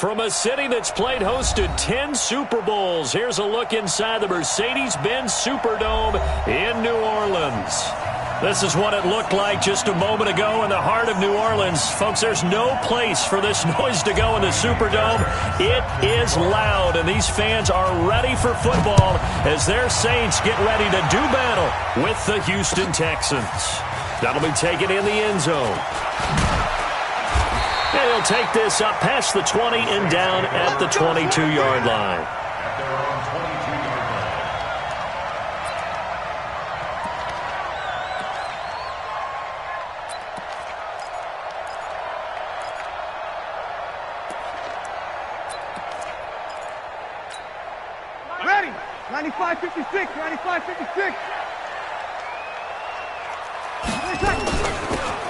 From a city that's played host to 10 Super Bowls, here's a look inside the Mercedes-Benz Superdome in New Orleans. This is what it looked like just a moment ago in the heart of New Orleans. Folks, there's no place for this noise to go in the Superdome. It is loud, and these fans are ready for football as their Saints get ready to do battle with the Houston Texans. That'll be taken in the end zone. And he'll take this up past the 20 and down at the 22-yard line. Ready. 95-56, 95-56.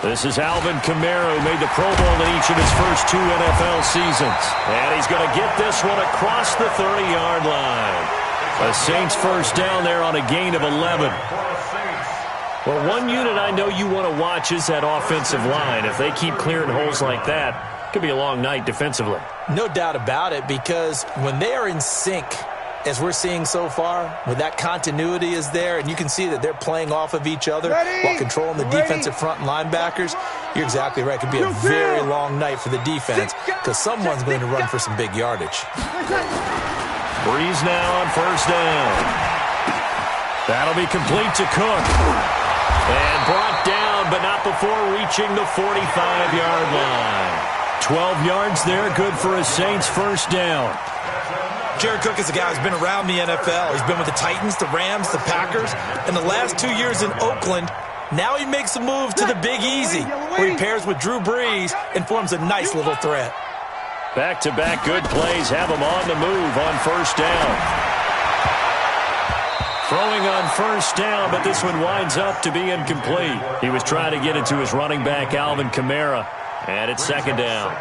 This is Alvin Kamara, who made the Pro Bowl in each of his first 2 NFL seasons. And he's going to get this one across the 30-yard line. A Saints first down there on a gain of 11. Well, one unit I know you want to watch is that offensive line. If they keep clearing holes like that, it could be a long night defensively. No doubt about it, because when they are in sync, as we're seeing so far, when that continuity is there and you can see that they're playing off of each other while controlling the defensive front and linebackers, you're exactly right. It could be a very long night for the defense because someone's going to run for some big yardage. Breeze now on first down. That'll be complete to Cook. And brought down, but not before reaching the 45-yard line. 12 yards there, good for a Saints first down. Jared Cook is a guy who's been around the NFL. He's been with the Titans, the Rams, the Packers, and the last 2 years in Oakland. Now he makes a move to the Big Easy, where he pairs with Drew Brees and forms a nice little threat. Back-to-back good plays have him on the move on first down. Throwing on first down, but this one winds up to be incomplete. He was trying to get it to his running back, Alvin Kamara. And it's second down.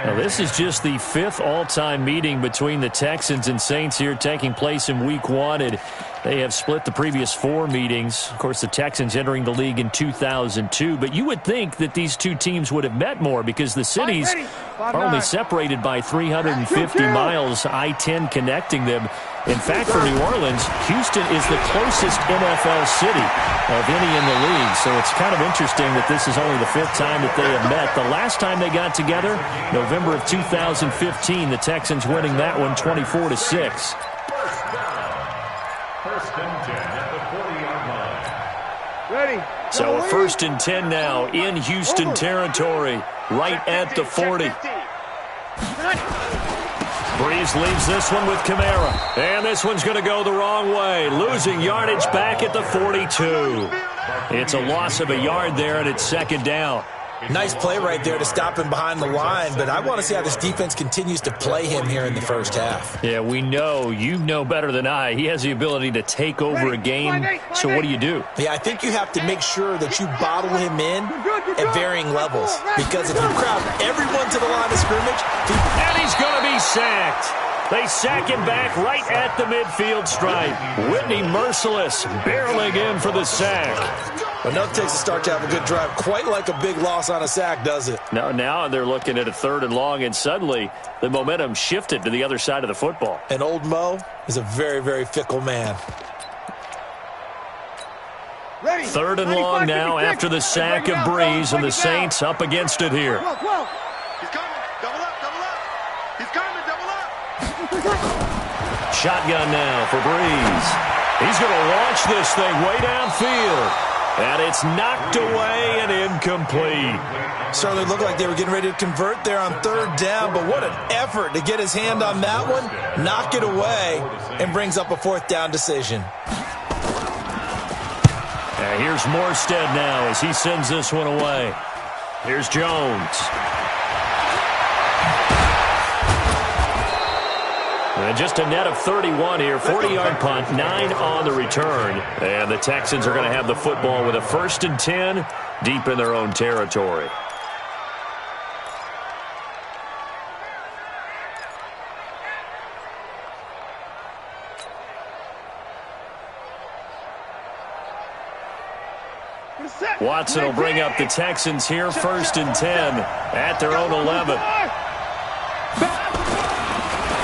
Now, this is just the 5th all-time meeting between the Texans and Saints here taking place in Week 1. And they have split the previous 4 meetings. Of course, the Texans entering the league in 2002. But you would think that these two teams would have met more because the cities are only separated by 350 miles, I-10 connecting them. In fact, for New Orleans, Houston is the closest NFL city of any in the league. So it's kind of interesting that this is only the 5th time that they have met. The last time they got together, November of 2015, the Texans winning that one 24-6. First and 10 at the 40-yard line. Ready. So a first and 10 now in Houston territory, right at the 40. Breeze leaves this one with Kamara. And this one's going to go the wrong way. Losing yardage back at the 42. It's a loss of a yard there, and it's second down. Nice play right there to stop him behind the line, but I want to see how this defense continues to play him here in the first half. Yeah, we know. You know better than I. He has the ability to take over a game, so what do? Yeah, I think you have to make sure that you bottle him in at varying levels, because if you crowd everyone to the line of scrimmage... And he's going to be sacked. They sack him back right at the midfield stripe. Whitney Merciless barreling in for the sack. Well, no takes a start to have a good drive. Quite like a big loss on a sack, does it? Now they're looking at a 3rd and long, and suddenly the momentum shifted to the other side of the football. And old Mo is a very, very fickle man. 3rd and long now after the sack of Breeze, and the Saints up against it here. He's coming. Double up. He's coming. Double up. Shotgun now for Breeze. He's going to launch this thing way downfield. And it's knocked away and incomplete. Certainly looked like they were getting ready to convert there on 3rd down, but what an effort to get his hand on that one, knock it away, and brings up a 4th down decision. And here's Morstead now as he sends this one away. Here's Jones. And just a net of 31 here, 40-yard punt, 9 on the return. And the Texans are going to have the football with a 1st and 10 deep in their own territory. Watson will bring up the Texans here, 1st and 10 at their own 11.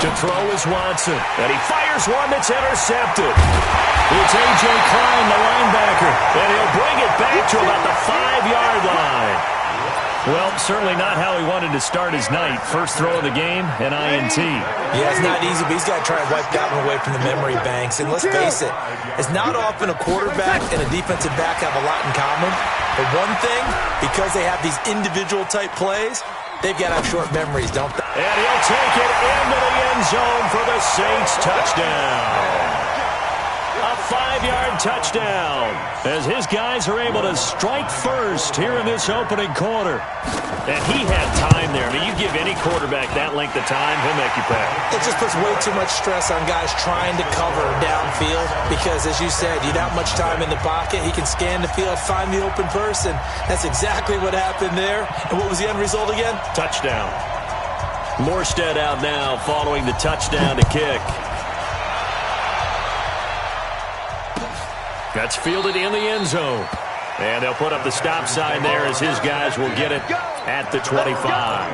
To throw is Watson, and he fires one that's intercepted. It's A.J. Klein, the linebacker, and he'll bring it back to about the 5-yard line. Well, certainly not how he wanted to start his night. First throw of the game, an INT. Yeah, it's not easy, but he's got to try and wipe that one away from the memory banks. And let's face it, it's not often a quarterback and a defensive back have a lot in common. But one thing, because they have these individual type plays, they've got to have short memories, don't they? And he'll take it into the end zone for the Saints touchdown. A 5-yard touchdown as his guys are able to strike first here in this opening quarter. And he had time there. I mean, you give any quarterback that length of time, he'll make you pay. It just puts way too much stress on guys trying to cover downfield because, as you said, you don't have much time in the pocket. He can scan the field, find the open person. That's exactly what happened there. And what was the end result again? Touchdown. Morstead out now following the touchdown to kick. That's fielded in the end zone. And they'll put up the stop sign there as his guys will get it at the 25.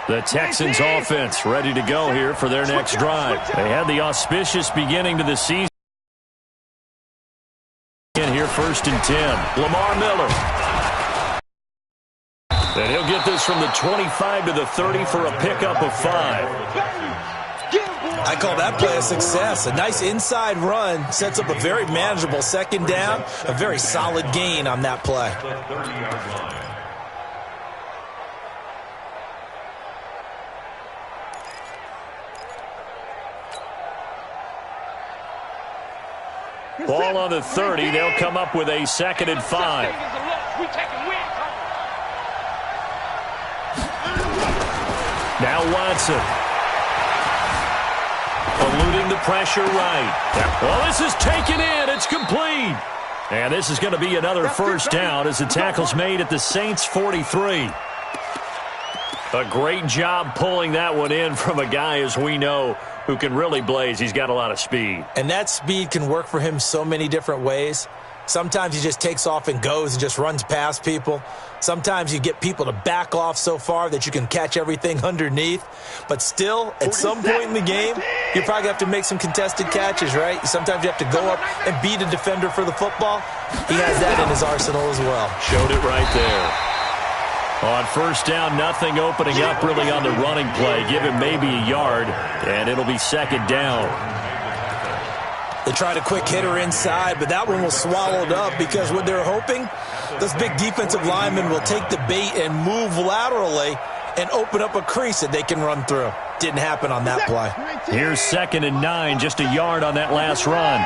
The Texans offense ready to go here for their next drive. They had the auspicious beginning to the season. Here, 1st and 10. Lamar Miller. And he'll get this from the 25 to the 30 for a pickup of 5. I call that play a success. A nice inside run sets up a very manageable 2nd down. A very solid gain on that play. Ball on the 30. They'll come up with a 2nd and 5. Now Watson. Eluding the pressure right. Well, this is taken in. It's complete. And this is going to be another 1st down as the tackle's made at the Saints 43. A great job pulling that one in from a guy, as we know, who can really blaze. He's got a lot of speed. And that speed can work for him so many different ways. Sometimes he just takes off and goes and just runs past people. Sometimes you get people to back off so far that you can catch everything underneath. But still, at some point in the game, you probably have to make some contested catches, right? Sometimes you have to go up and beat a defender for the football. He has that in his arsenal as well. Showed it right there. On 1st down, nothing opening up really on the running play. Give him maybe a yard, and it'll be 2nd down. They tried a quick hitter inside, but that one was swallowed up because what they're hoping, those big defensive linemen will take the bait and move laterally and open up a crease that they can run through. Didn't happen on that play. Here's 2nd and 9, just a yard on that last run.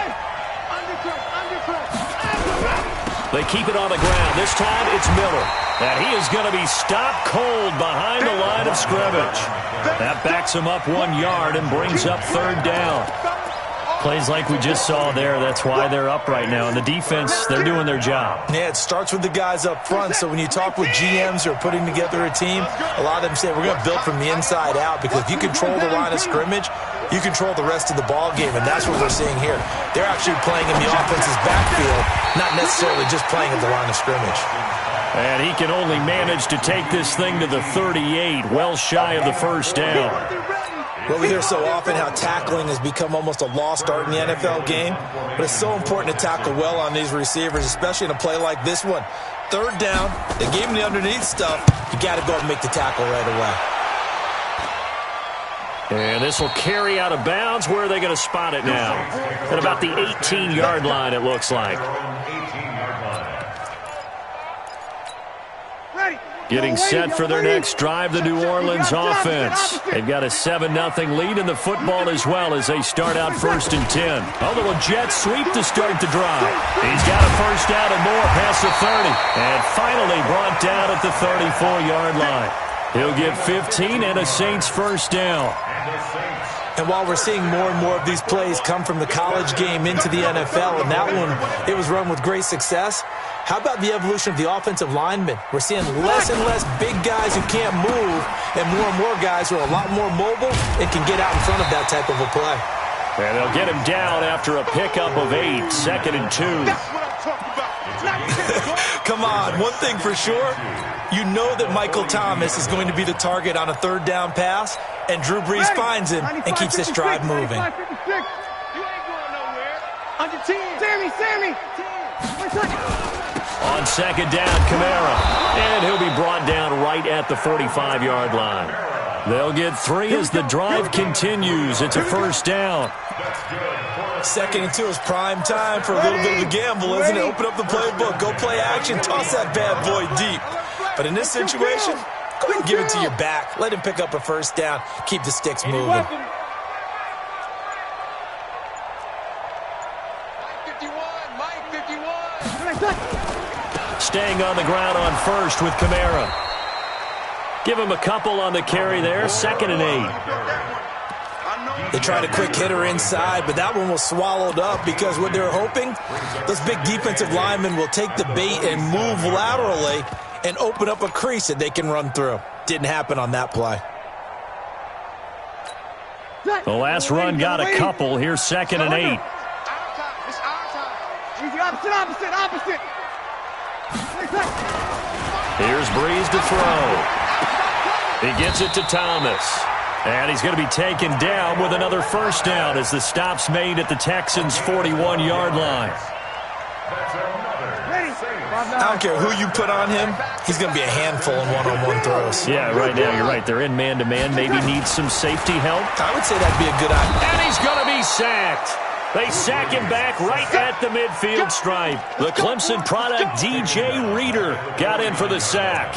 They keep it on the ground. This time it's Miller. And he is going to be stopped cold behind the line of scrimmage. That backs him up 1 yard and brings up 3rd down. Plays like we just saw there, that's why they're up right now. And the defense, they're doing their job. Yeah, it starts with the guys up front. So when you talk with GMs who are putting together a team, a lot of them say, we're going to build from the inside out. Because if you control the line of scrimmage, you control the rest of the ball game. And that's what we're seeing here. They're actually playing in the offense's backfield, not necessarily just playing at the line of scrimmage. And he can only manage to take this thing to the 38, well shy of the 1st down. Well, we hear so often how tackling has become almost a lost art in the NFL game, but it's so important to tackle well on these receivers, especially in a play like this one. 3rd down, they gave him the underneath stuff. You got to go and make the tackle right away. And this will carry out of bounds. Where are they going to spot it now? At about the 18-yard line, it looks like. Getting set for their next drive, the New Orleans offense. They've got a 7-0 lead in the football as well as they start out 1st and 10. A little jet sweep to start the drive. He's got a first down and more past the 30. And finally brought down at the 34-yard line. He'll get 15 and a Saints first down. And while we're seeing more and more of these plays come from the college game into the NFL, and that one, it was run with great success, how about the evolution of the offensive linemen? We're seeing less and less big guys who can't move and more guys who are a lot more mobile and can get out in front of that type of a play. And they'll get him down after a pickup of 8, 2nd and 2. That's what I'm talking about. Come on, one thing for sure, you know that Michael Thomas is going to be the target on a 3rd down pass, and Drew Brees finds him and keeps this drive moving. 95-56. You ain't going nowhere. Under 10. Sammy. On 2nd down, Kamara. And he'll be brought down right at the 45-yard line. They'll get 3 as the drive continues. It's a first down. 2nd and 2 is prime time for a little bit of a gamble, isn't it? Open up the playbook, go play action, toss that bad boy deep. But in this situation, go ahead and give it to your back. Let him pick up a first down. Keep the sticks moving. 51. Staying on the ground on 1st with Kamara. Give him a couple on the carry there. 2nd and 8. They tried a quick hitter inside, but that one was swallowed up because what they're hoping, those big defensive linemen will take the bait and move laterally and open up a crease that they can run through. Didn't happen on that play. The last run got a couple. Here's 2nd and 8. Opposite. Here's Brees to throw. He gets it to Thomas. And he's going to be taken down with another first down as the stop's made at the Texans' 41-yard line. I don't care who you put on him, he's going to be a handful in one-on-one throws. Yeah, right now you're right. They're in man-to-man. Maybe needs some safety help. I would say that'd be a good idea. And he's going to be sacked. They sack him back right at the midfield stripe. The Clemson product, DJ Reader, got in for the sack.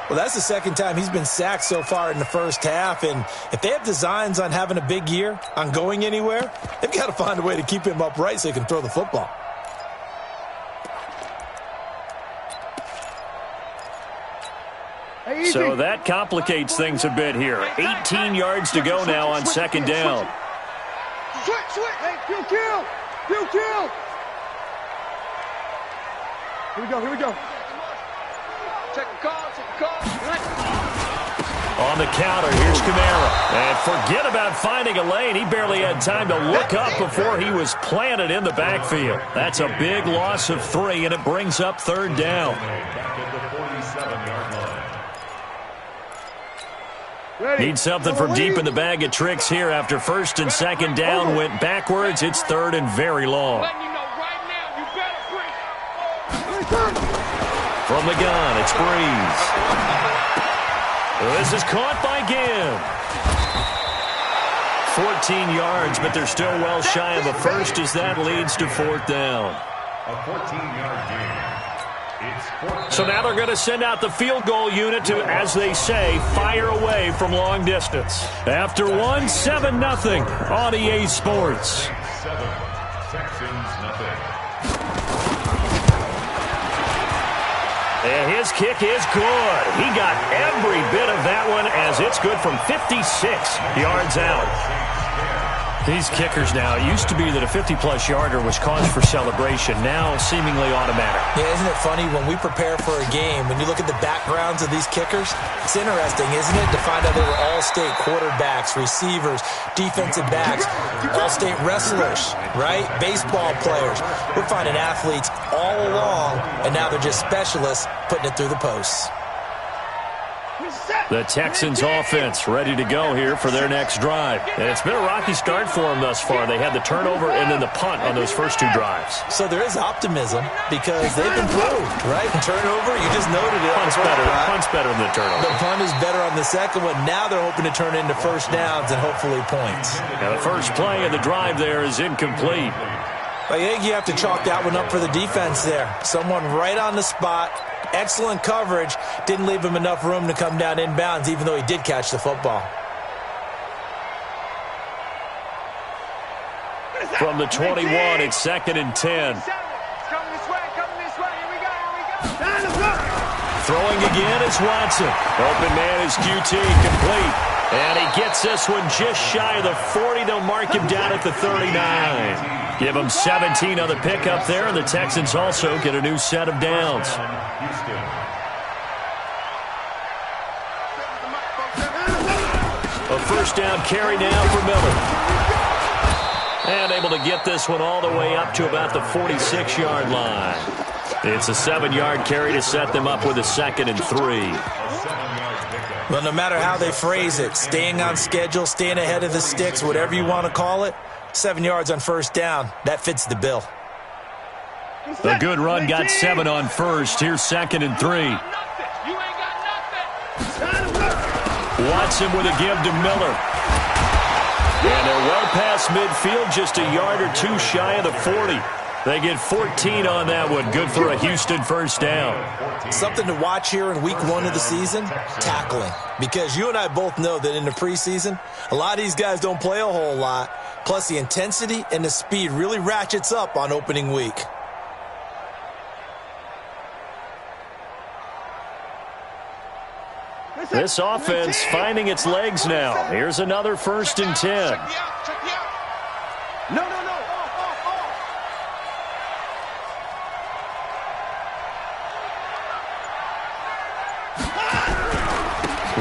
Well, that's the 2nd time he's been sacked so far in the first half, and if they have designs on having a big year, on going anywhere, they've got to find a way to keep him upright so he can throw the football. So that complicates things a bit here. 18 yards to go now on 2nd down. Switch. Hey, kill. Here we go. Check the call. On the counter, here's Kamara. And forget about finding a lane. He barely had time to look up before he was planted in the backfield. That's a big loss of 3, and it brings up 3rd down. Need something from deep in the bag of tricks here after 1st and 2nd down went backwards. It's 3rd and very long. From the gun, it's Brees. This is caught by Gibb. 14 yards, but they're still well shy of a first as that leads to 4th down. A 14-yard gain. It's 4th. So now they're going to send out the field goal unit to, as they say, fire away from long distance. After 7-0 on EA Sports. 7, Texans nothing. And his kick is good. He got every bit of that one as it's good from 56 yards out. These kickers now, it used to be that a 50-plus yarder was cause for celebration, now seemingly automatic. Yeah, isn't it funny when we prepare for a game, when you look at the backgrounds of these kickers, it's interesting, isn't it, to find out they were all-state quarterbacks, receivers, defensive backs, all-state wrestlers, right? Baseball players. We're finding athletes all along, and now they're just specialists putting it through the posts. The Texans offense ready to go here for their next drive. And it's been a rocky start for them thus far. They had the turnover and then the punt on those first 2 drives. So there is optimism because they've improved, right? Turnover, you just noted it. Punt's better. Punt's better than the turnover. The punt is better on the second one. Now they're hoping to turn into first downs and hopefully points. Now the first play of the drive there is incomplete. I think you have to chalk that one up for the defense there. Someone right on the spot, excellent coverage, didn't leave him enough room to come down inbounds, even though he did catch the football. From the 21, it's 2nd and 10. Throwing again is Watson. Open man is QT, complete. And he gets this one just shy of the 40. They'll mark him down at the 39. Give him 17 on the pickup there, and the Texans also get a new set of downs. A first down carry now for Miller. And able to get this one all the way up to about the 46-yard line. It's a 7-yard carry to set them up with a 2nd and 3. Well, no matter how they phrase it, staying on schedule, staying ahead of the sticks, whatever you want to call it, 7 yards on first down, that fits the bill. A good run got 7 on first. Here's 2nd and 3. Watson with a give to Miller. And they're well past midfield, just a yard or two shy of the 40. They get 14 on that one. Good for a Houston first down. Something to watch here in week 1 of the season, tackling. Because you and I both know that in the preseason, a lot of these guys don't play a whole lot. Plus the intensity and the speed really ratchets up on opening week. This offense finding its legs now. Here's another 1st and 10. No.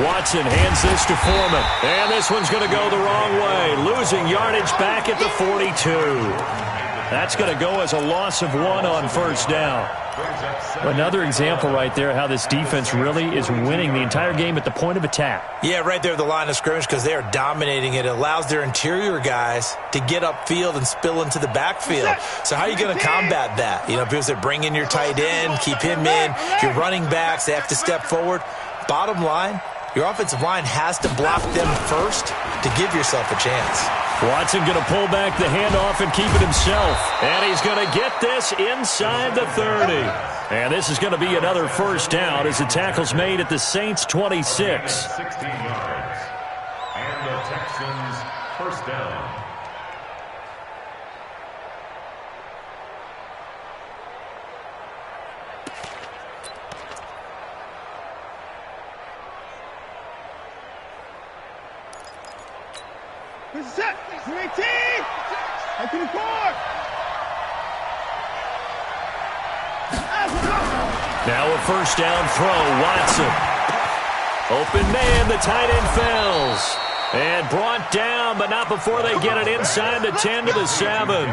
Watson hands this to Foreman. And this one's going to go the wrong way. Losing yardage back at the 42. That's going to go as a loss of 1 on first down. Another example right there how this defense really is winning the entire game at the point of attack. Yeah, right there at the line of scrimmage because they are dominating it. It allows their interior guys to get upfield and spill into the backfield. So how are you going to combat that? You know, because they bring in your tight end, keep him in. Your running backs, they have to step forward. Bottom line, your offensive line has to block them first to give yourself a chance. Watson going to pull back the handoff and keep it himself. And he's going to get this inside the 30. And this is going to be another first down as the tackle's made at the Saints' 26. 16 yards. And the Texans first down. This is set. 18. Up to the court. Now a first down throw. Watson. Open man. The tight end fails. And brought down, but not before they get it inside the 10 to the 7.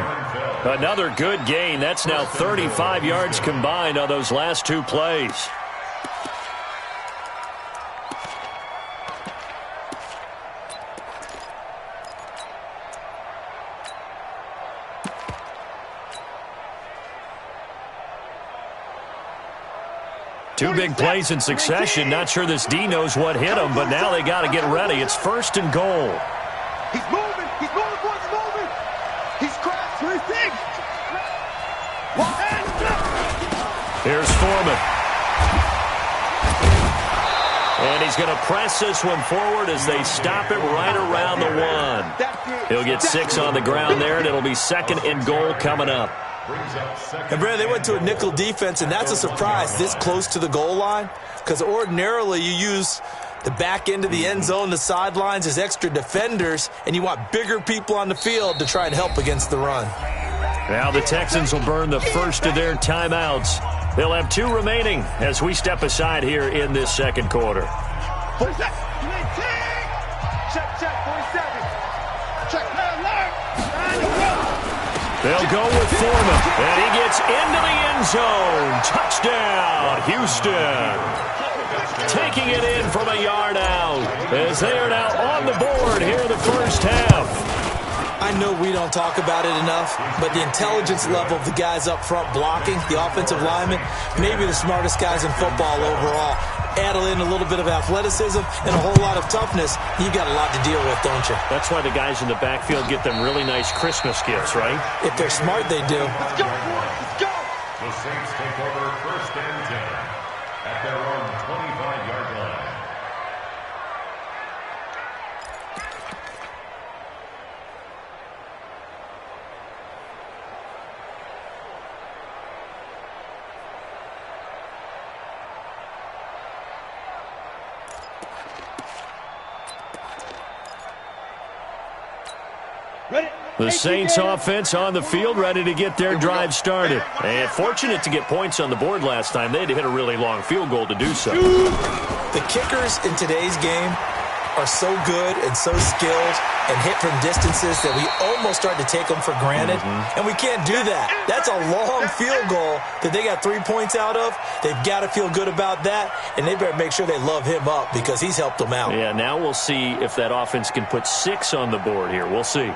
Another good gain. That's now 35 yards combined on those last 2 plays. Two big plays in succession. Not sure this D knows what hit him, but now they got to get ready. It's 1st and goal. He's moving. He's moving, boys. He's moving. He's crashed. 26. Here's Foreman. And he's going to press this one forward as they stop it right around the 1. He'll get 6 on the ground there, and it'll be 2nd and goal coming up. And, Brad, they went to a nickel defense, and that's a surprise this close to the goal line because ordinarily you use the back end of the end zone, the sidelines as extra defenders, and you want bigger people on the field to try and help against the run. Now the Texans will burn the first of their timeouts. They'll have 2 remaining as we step aside here in this second quarter. Check, 47. Check, alert. They'll go with Foreman, and he gets into the end zone. Touchdown, Houston. Taking it in from a yard out as they are now on the board here in the first half. I know we don't talk about it enough, but the intelligence level of the guys up front blocking, the offensive linemen, maybe the smartest guys in football overall. add in a little bit of athleticism and a whole lot of toughness, you've got a lot to deal with, don't you? That's why the guys in the backfield get them really nice Christmas gifts, right? If they're smart, they do. Let's go, boys. Let's go. The Saints take over 1st and 10 at their own 25-yard line. The Saints offense on the field, ready to get their drive started. And fortunate to get points on the board last time. They had to hit a really long field goal to do so. The kickers in today's game are so good and so skilled and hit from distances that we almost start to take them for granted. And we can't do that. That's a long field goal that they got 3 points out of. They've got to feel good about that, and they better make sure they love him up because he's helped them out. Yeah, now we'll see if that offense can put 6 on the board here. We'll see.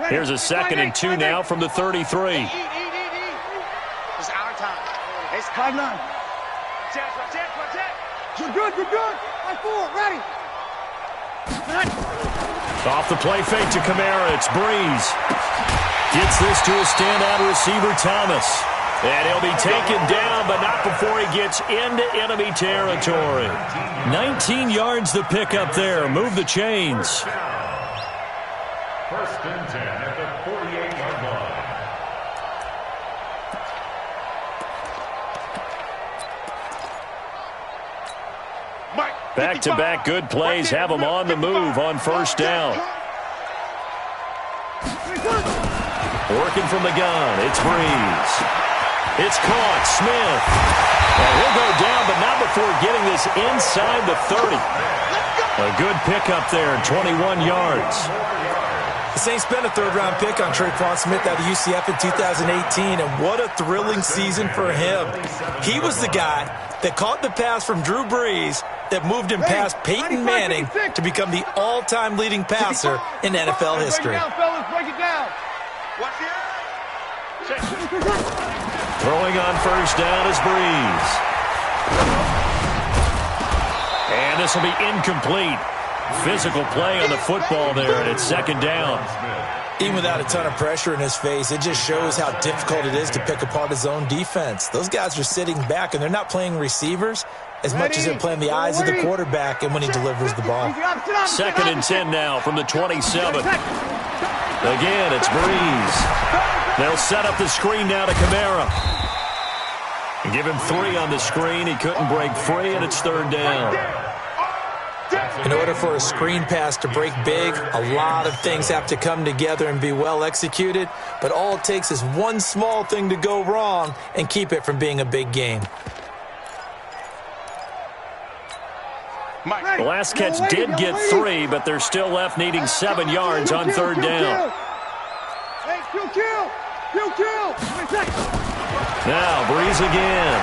Here's a 2nd and 2 now from the 33. It's our time. It's climb line. You're good. You're good. Line 4. Ready. Off the play fake to Kamara. It's Breeze. Gets this to a standout receiver, Thomas. And he'll be taken down, but not before he gets into enemy territory. 19 yards the pick up there. Move the chains. 1st and 10 at the 48-yard line. Back-to-back good plays have them on the move on 1st down. Working from the gun, it's Breeze. It's caught, Smith. And he'll go down, but not before getting this inside the 30. A good pickup there, 21 yards. The Saints spent a 3rd-round pick on Tre'Quan Smith out of UCF in 2018, and what a thrilling season for him. He was the guy that caught the pass from Drew Brees that moved him past Peyton Manning to become the all-time leading passer in NFL history. Break it down. Throwing on 1st down is Breeze. And this will be incomplete. Physical play on the football there, and it's 2nd down. Even without a ton of pressure in his face, it just shows how difficult it is to pick apart his own defense. Those guys are sitting back, and they're not playing receivers as much as they're playing the eyes of the quarterback and when he delivers the ball. 2nd and 10 now from the 27. Again, it's Breeze. They'll set up the screen now to Kamara. Give him 3 on the screen. He couldn't break free, and it's 3rd down. In order for a screen pass to break big, a lot of things have to come together and be well executed, but all it takes is one small thing to go wrong and keep it from being a big game. The last catch did get 3, but they're still left needing 7 yards on 3rd down. Now, Breeze again.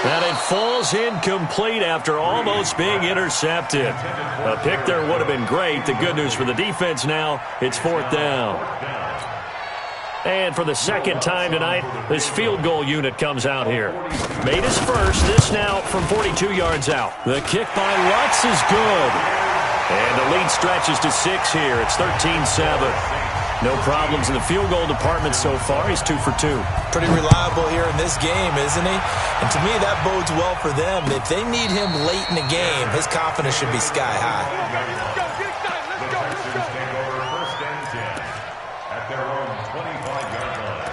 And it falls incomplete after almost being intercepted. A pick there would have been great. The good news for the defense now, it's 4th down. And for the 2nd time tonight, this field goal unit comes out here. Made his first, this now from 42 yards out. The kick by Lutz is good. And the lead stretches to 6 here. It's 13-7. No problems in the field goal department so far. He's 2 for 2. Pretty reliable here in this game, isn't he? And to me, that bodes well for them. If they need him late in the game, his confidence should be sky high. The Texans take over 1st and 10 at their own 25-yard line.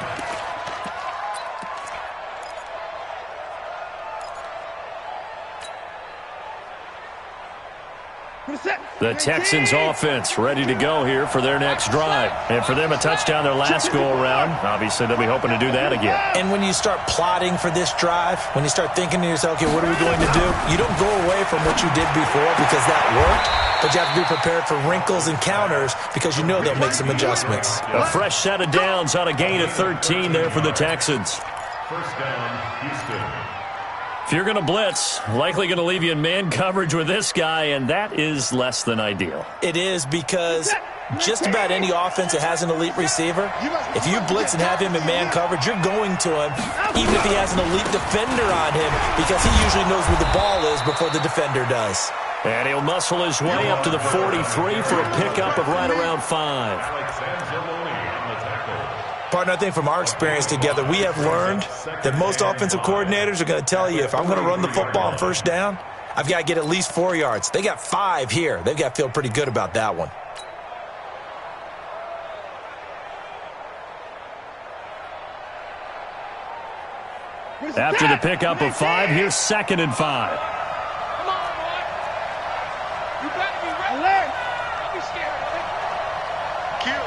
The Texans offense ready to go here for their next drive. And for them, a touchdown their last go-around. Obviously, they'll be hoping to do that again. And when you start plotting for this drive, when you start thinking to yourself, okay, what are we going to do? You don't go away from what you did before because that worked, but you have to be prepared for wrinkles and counters because you know they'll make some adjustments. A fresh set of downs on a gain of 13 there for the Texans. 1st down, Houston. If you're going to blitz, likely going to leave you in man coverage with this guy, and that is less than ideal. It is, because just about any offense that has an elite receiver, if you blitz and have him in man coverage, you're going to him, even if he has an elite defender on him, because he usually knows where the ball is before the defender does. And he'll muscle his way up to the 43 for a pickup of right around 5. Partner, I think from our experience together, we have learned that most offensive coordinators are going to tell you, if I'm going to run the football on first down, I've got to get at least 4 yards. They got 5 here. They've got to feel pretty good about that one. After the pickup of 5, here's 2nd and 5. Come on, boy. You better be ready. Don't be scared, Kill.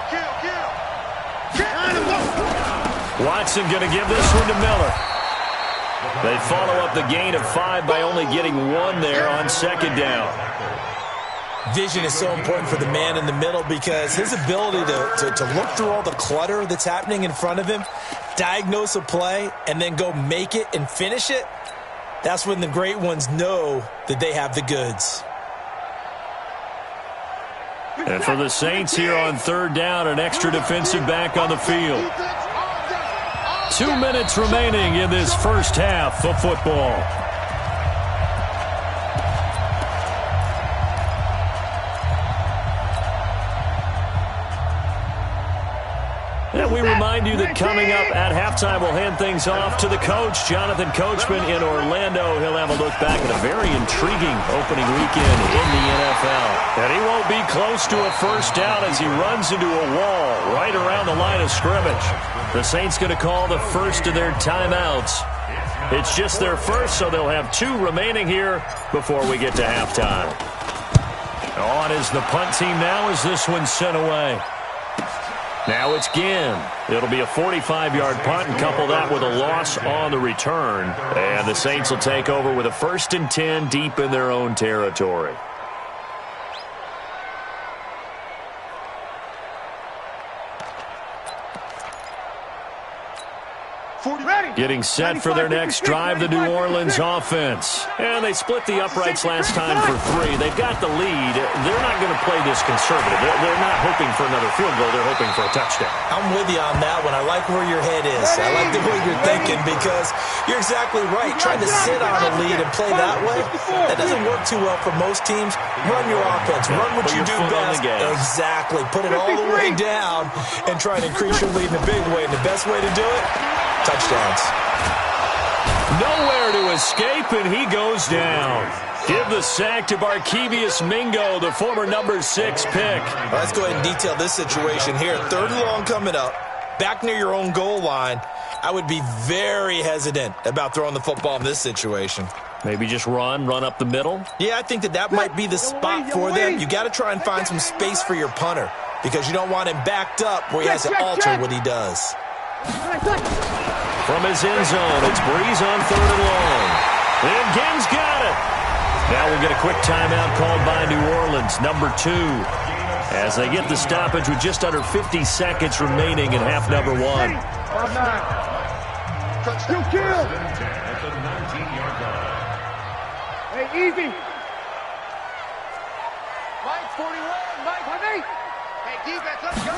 Watson going to give this one to Miller. They follow up the gain of 5 by only getting 1 there on 2nd down. Vision is so important for the man in the middle, because his ability to look through all the clutter that's happening in front of him, diagnose a play, and then go make it and finish it, that's when the great ones know that they have the goods. And for the Saints here on 3rd down, an extra defensive back on the field. 2 minutes remaining in this first half of football. And we remind you that coming up at halftime, we'll hand things off to the coach, Jonathan Coachman in Orlando. He'll have a look back at a very intriguing opening weekend in the NFL. And he won't be close to a first down as he runs into a wall right around the line of scrimmage. The Saints going to call the first of their timeouts. It's just their first, so they'll have 2 remaining here before we get to halftime. On is the punt team now as this one's sent away. Now it's Ginn. It'll be a 45-yard punt, and couple that with a loss on the return. And the Saints will take over with a 1st and 10 deep in their own territory. Getting set for their next drive, the New Orleans offense. And they split the uprights last time for 3. They've got the lead. They're not going to play this conservative. They're not hoping for another field goal. They're hoping for a touchdown. I'm with you on that one. I like where your head is. I like the way you're thinking, because you're exactly right. Trying to sit on a lead and play that way, that doesn't work too well for most teams. Run your offense. Run what you do best. Exactly. Put it all the way down and try to increase your lead in a big way. And the best way to do it, touchdowns. Nowhere to escape, and he goes down. Give the sack to Barkevious Mingo, the former number 6 pick. Let's go ahead and detail this situation here. 3rd and long coming up, back near your own goal line. I would be very hesitant about throwing the football in this situation. Maybe just run up the middle? Yeah, I think that might be the spot for them. You got to try and find some space for your punter, because you don't want him backed up where he has to alter what he does. From his end zone, it's Breeze on 3rd and long. And Ginn's got it. Now we'll get a quick timeout called by New Orleans, number 2, as they get the stoppage with just under 50 seconds remaining in half number 1. You kill. Hey, easy. Mike 41, Mike. Hey, defense, let's go.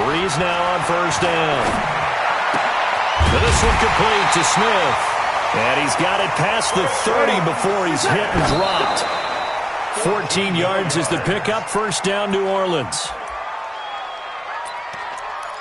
Breeze now on 1st down. And this one complete to Smith. And he's got it past the 30 before he's hit and dropped. 14 yards is the pickup. 1st down, New Orleans.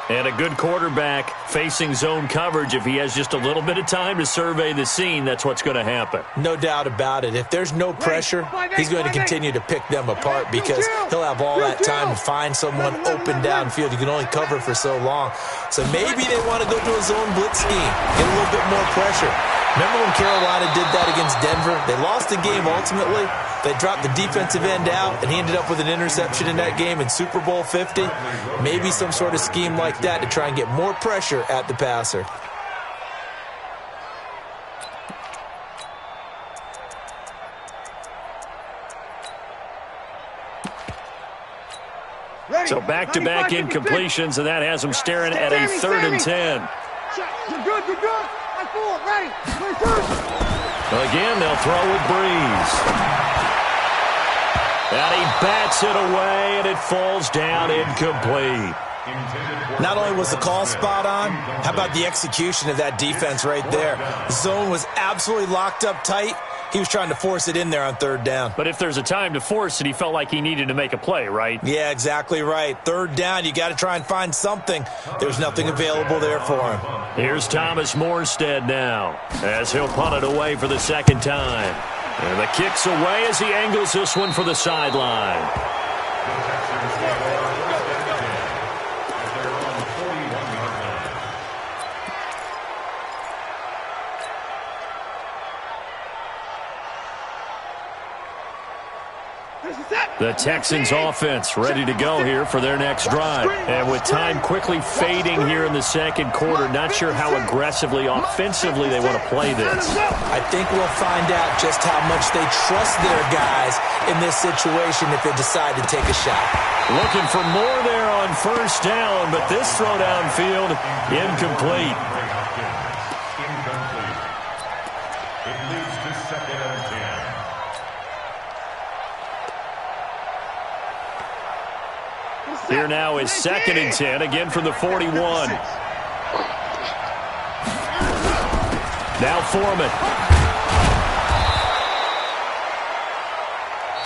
And a good quarterback facing zone coverage. If he has just a little bit of time to survey the scene, that's what's going to happen. No doubt about it. If there's no pressure, he's going to continue to pick them apart, because he'll have all that time to find someone open downfield. You can only cover for so long. So maybe they want to go to a zone blitz scheme, get a little bit more pressure. Remember when Carolina did that against Denver? They lost the game ultimately. They dropped the defensive end out, and he ended up with an interception in that game in Super Bowl 50. Maybe some sort of scheme like that to try and get more pressure at the passer. So back-to-back incompletions, and that has him staring at a 3rd and 10. You're good. I'm full. Ready. Again, they'll throw with Breeze. And he bats it away, and it falls down incomplete. Not only was the call spot on, how about the execution of that defense right there? The zone was absolutely locked up tight. He was trying to force it in there on third down. But if there's a time to force it, he felt like he needed to make a play, right? Yeah, exactly right. Third down, you got to try and find something. There's nothing available there for him. Here's Thomas Morstead now, as he'll punt it away for the second time. And the kick's away as he angles this one for the sideline. The Texans offense ready to go here for their next drive. And with time quickly fading here in the second quarter, not sure how aggressively, offensively they want to play this. I think we'll find out just how much they trust their guys in this situation if they decide to take a shot. Looking for more there on first down, but this throw downfield, incomplete. It leads to second and 10. Here now is second and 10, again from the 41. Now Foreman.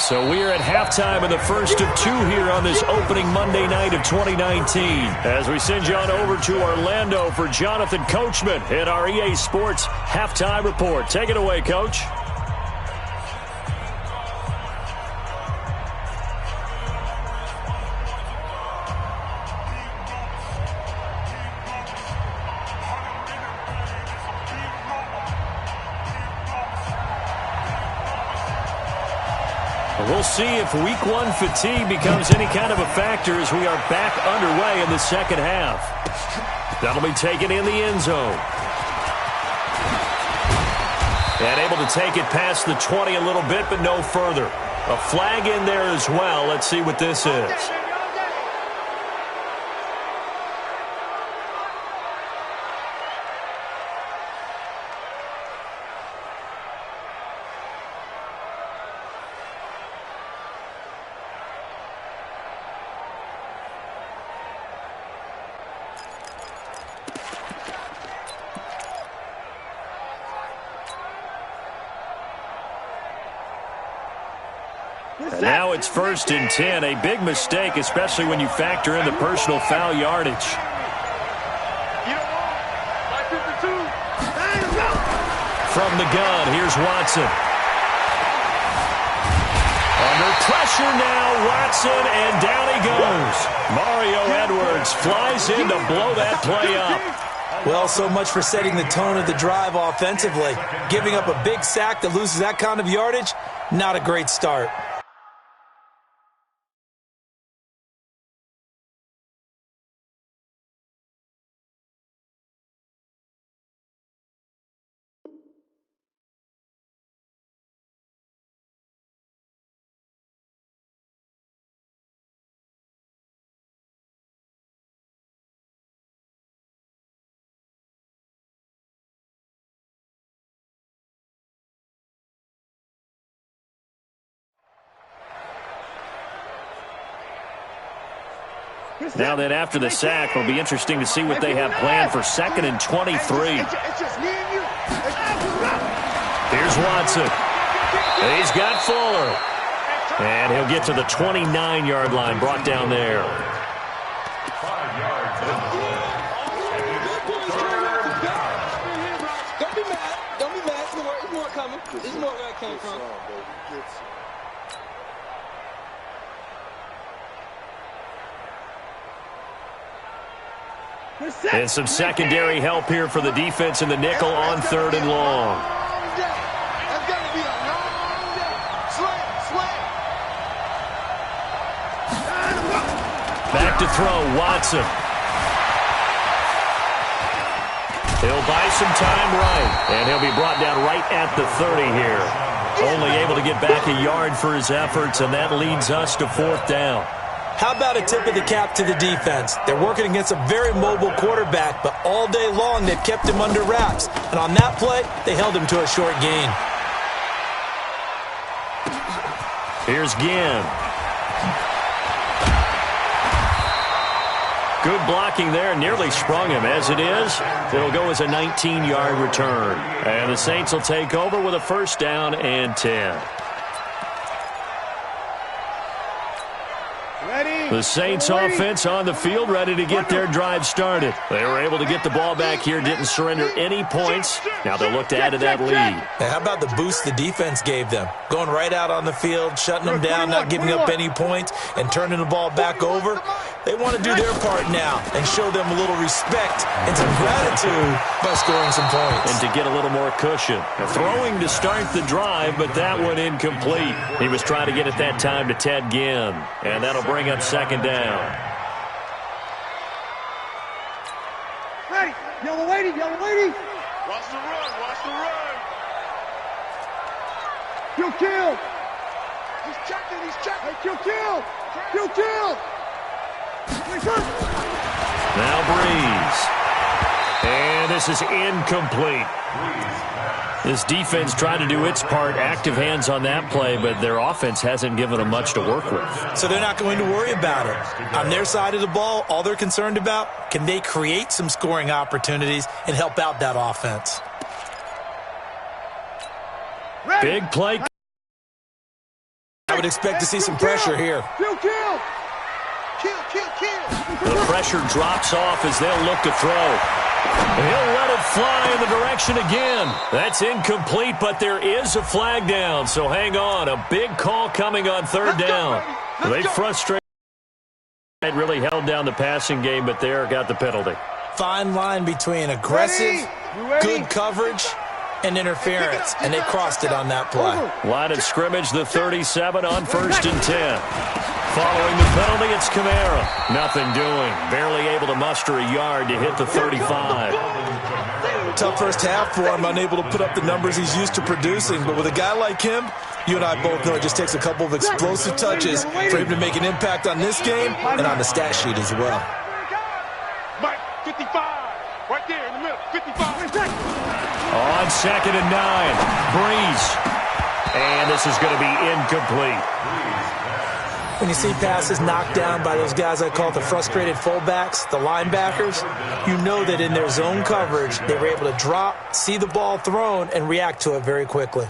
So we are at halftime in the first of two here on this opening Monday night of 2019. As we send you on over to Orlando for Jonathan Coachman in our EA Sports Halftime Report. Take it away, Coach. We'll see if week one fatigue becomes any kind of a factor as we are back underway in the second half. That'll be taken in the end zone. And able to take it past the 20 a little bit, but no further. A flag in there as well. Let's see what this is. And now it's first and 10. A big mistake, especially when you factor in the personal foul yardage. From the gun, here's Watson. Under pressure now, Watson, and down he goes. Mario Edwards flies in to blow that play up. Well, so much for setting the tone of the drive offensively. Giving up a big sack that loses that kind of yardage, not a great start. Now then, after the sack, it'll be interesting to see what they have planned for second and 23. Here's Watson. He's got Fuller. And he'll get to the 29-yard line, brought down there. 5 yards. Don't be mad. Don't be mad. There's more coming. There's more where it came from. And some secondary help here for the defense in the nickel on third and long. That's got to be a long day. Slant. Back to throw, Watson. He'll buy some time right, and he'll be brought down right at the 30 here. Only able to get back a yard for his efforts, and that leads us to fourth down. How about a tip of the cap to the defense? They're working against a very mobile quarterback, but all day long they've kept him under wraps. And on that play, they held him to a short gain. Here's Ginn. Good blocking there, nearly sprung him. As it is, it'll go as a 19-yard return. And the Saints will take over with a first down and 10. The Saints offense on the field, ready to get their drive started. They were able to get the ball back here, didn't surrender any points. Now they'll look to add to that lead. And how about the boost the defense gave them? Going right out on the field, shutting them down, not giving up any points, and turning the ball back over. They want to do their part now and show them a little respect and some gratitude by scoring some points. And to get a little more cushion. Throwing to start the drive, but that one incomplete. He was trying to get it that time to Ted Ginn. And that'll bring up second down. Ready. Yellow lady, yellow lady. Watch the run, watch the run. Kill. He's checking, he's checking. Hey, kill. Now Breeze. And this is incomplete. This defense tried to do its part, active hands on that play, but their offense hasn't given them much to work with. So they're not going to worry about it. On their side of the ball, all they're concerned about, can they create some scoring opportunities and help out that offense? Big play. I would expect to see some pressure here. Kill. The pressure drops off as they'll look to throw. He'll let it fly in the direction again. That's incomplete, but there is a flag down, so hang on. A big call coming on third down. They frustrated. Really held down the passing game, but there got the penalty. Fine line between aggressive, good coverage, and interference, and they crossed it on that play. Line of scrimmage, the 37 on 1st and 10. Following the penalty, it's Kamara. Nothing doing. Barely able to muster a yard to hit the 35. Tough first half for him, unable to put up the numbers he's used to producing. But with a guy like him, you and I both know it just takes a couple of explosive touches for him to make an impact on this game and on the stat sheet as well. Mike, 55. Right there in the middle, 55. On 2nd and 9. Breeze. And this is going to be incomplete. When you see passes knocked down by those guys I call the frustrated fullbacks, the linebackers, you know that in their zone coverage, they were able to drop, see the ball thrown, and react to it very quickly.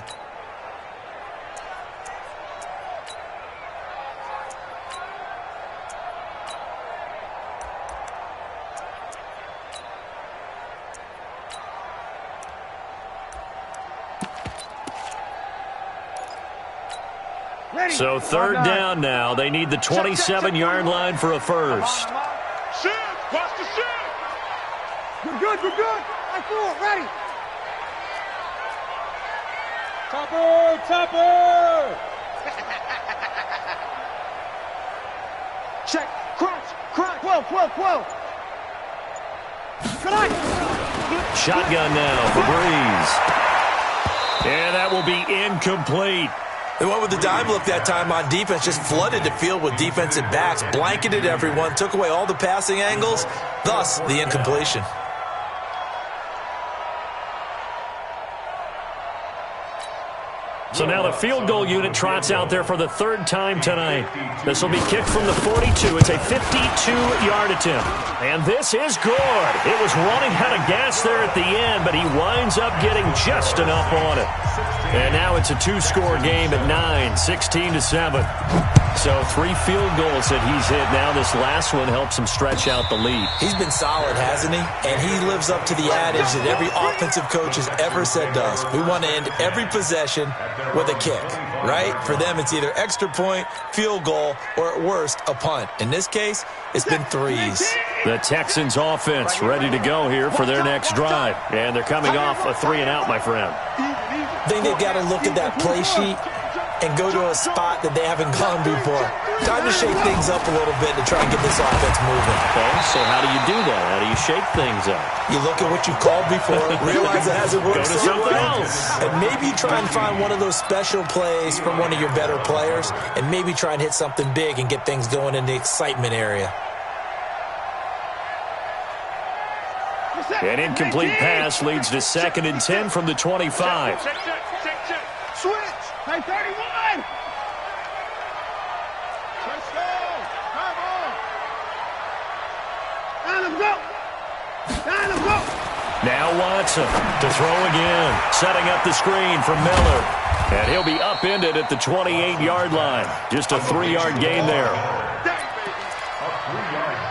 So third down now. They need the 27-yard line for a first. Shit, watch the shit. We're good. I feel it, ready. Topper. Check, crunch. 12. Shotgun now for Breeze. And that will be incomplete. They went with the dime look that time on defense, just flooded the field with defensive backs, blanketed everyone, took away all the passing angles, thus the incompletion. So now the field goal unit trots out there for the third time tonight. This will be kicked from the 42. It's a 52-yard attempt. And this is good. It was running out of gas there at the end, but he winds up getting just enough on it. And now it's a two-score game at 9, 16-7. So 3 field goals that he's hit. Now this last one helps him stretch out the lead. He's been solid, hasn't he? And he lives up to the adage that every offensive coach has ever said to us. We want to end every possession with a kick, right? For them, it's either extra point, field goal, or at worst, a punt. In this case, it's been threes. The Texans offense ready to go here for their next drive. And they're coming off a 3-and-out, my friend. I think they've got to look at that play sheet and go to a spot that they haven't gone before. Time to shake things up a little bit to try and get this offense moving. Okay, so how do you do that? How do you shake things up? You look at what you called before, realize it hasn't worked Go to so something well, else. and maybe you try and find one of those special plays from one of your better players, and maybe try and hit something big and get things going in the excitement area. An incomplete pass leads to 2nd and 10 from the 25. Check. Switch. Hey, 31. Now Watson to throw again. Setting up the screen for Miller. And he'll be upended at the 28-yard line. Just a 3-yard gain there.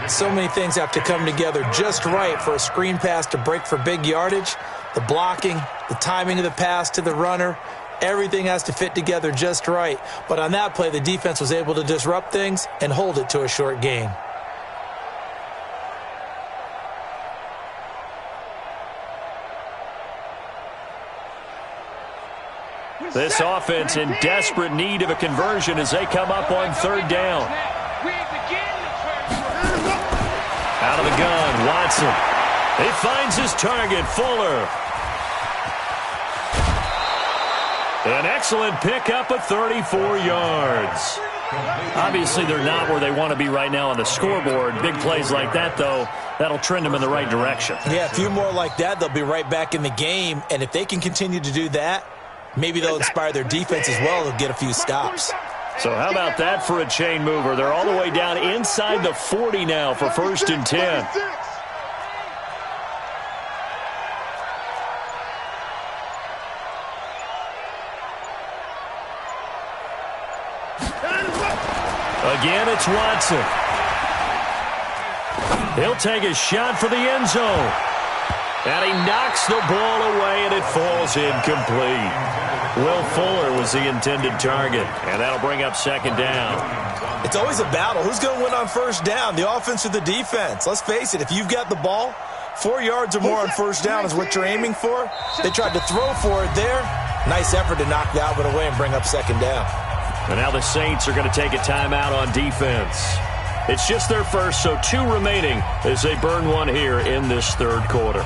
So many things have to come together just right for a screen pass to break for big yardage. The blocking, the timing of the pass to the runner, everything has to fit together just right. But on that play, the defense was able to disrupt things and hold it to a short gain. This offense in desperate need of a conversion as they come up on third down. Out of the gun, Watson. He finds his target, Fuller. An excellent pickup of 34 yards. Obviously, they're not where they want to be right now on the scoreboard. Big plays like that, though, that'll trend them in the right direction. Yeah, a few more like that, they'll be right back in the game. And if they can continue to do that, maybe they'll inspire their defense as well. They'll get a few stops. So how about that for a chain mover? They're all the way down inside the 40 now for 1st and 10. Again, it's Watson. He'll take a shot for the end zone. And he knocks the ball away, and it falls incomplete. Will Fuller was the intended target, and that'll bring up 2nd down. It's always a battle. Who's going to win on 1st down, the offense or the defense? Let's face it, if you've got the ball, 4 yards or more on 1st down is what you're aiming for. They tried to throw for it there. Nice effort to knock the Alvin away and bring up 2nd down. And now the Saints are going to take a timeout on defense. It's just their first, so 2 remaining as they burn one here in this 3rd quarter.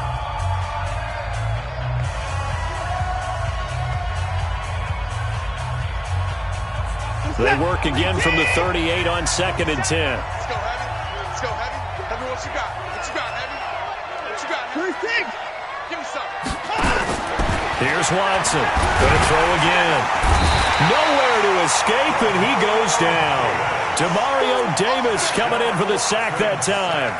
They work again from the 38 on 2nd and 10. Let's go, Heavy. Let's go, Heavy. Heavy, what you got? What you got, Heavy? What you got, Heavy? Give me something. Here's Watson. Going to throw again. Nowhere to escape, and he goes down. Demario Davis coming in for the sack that time.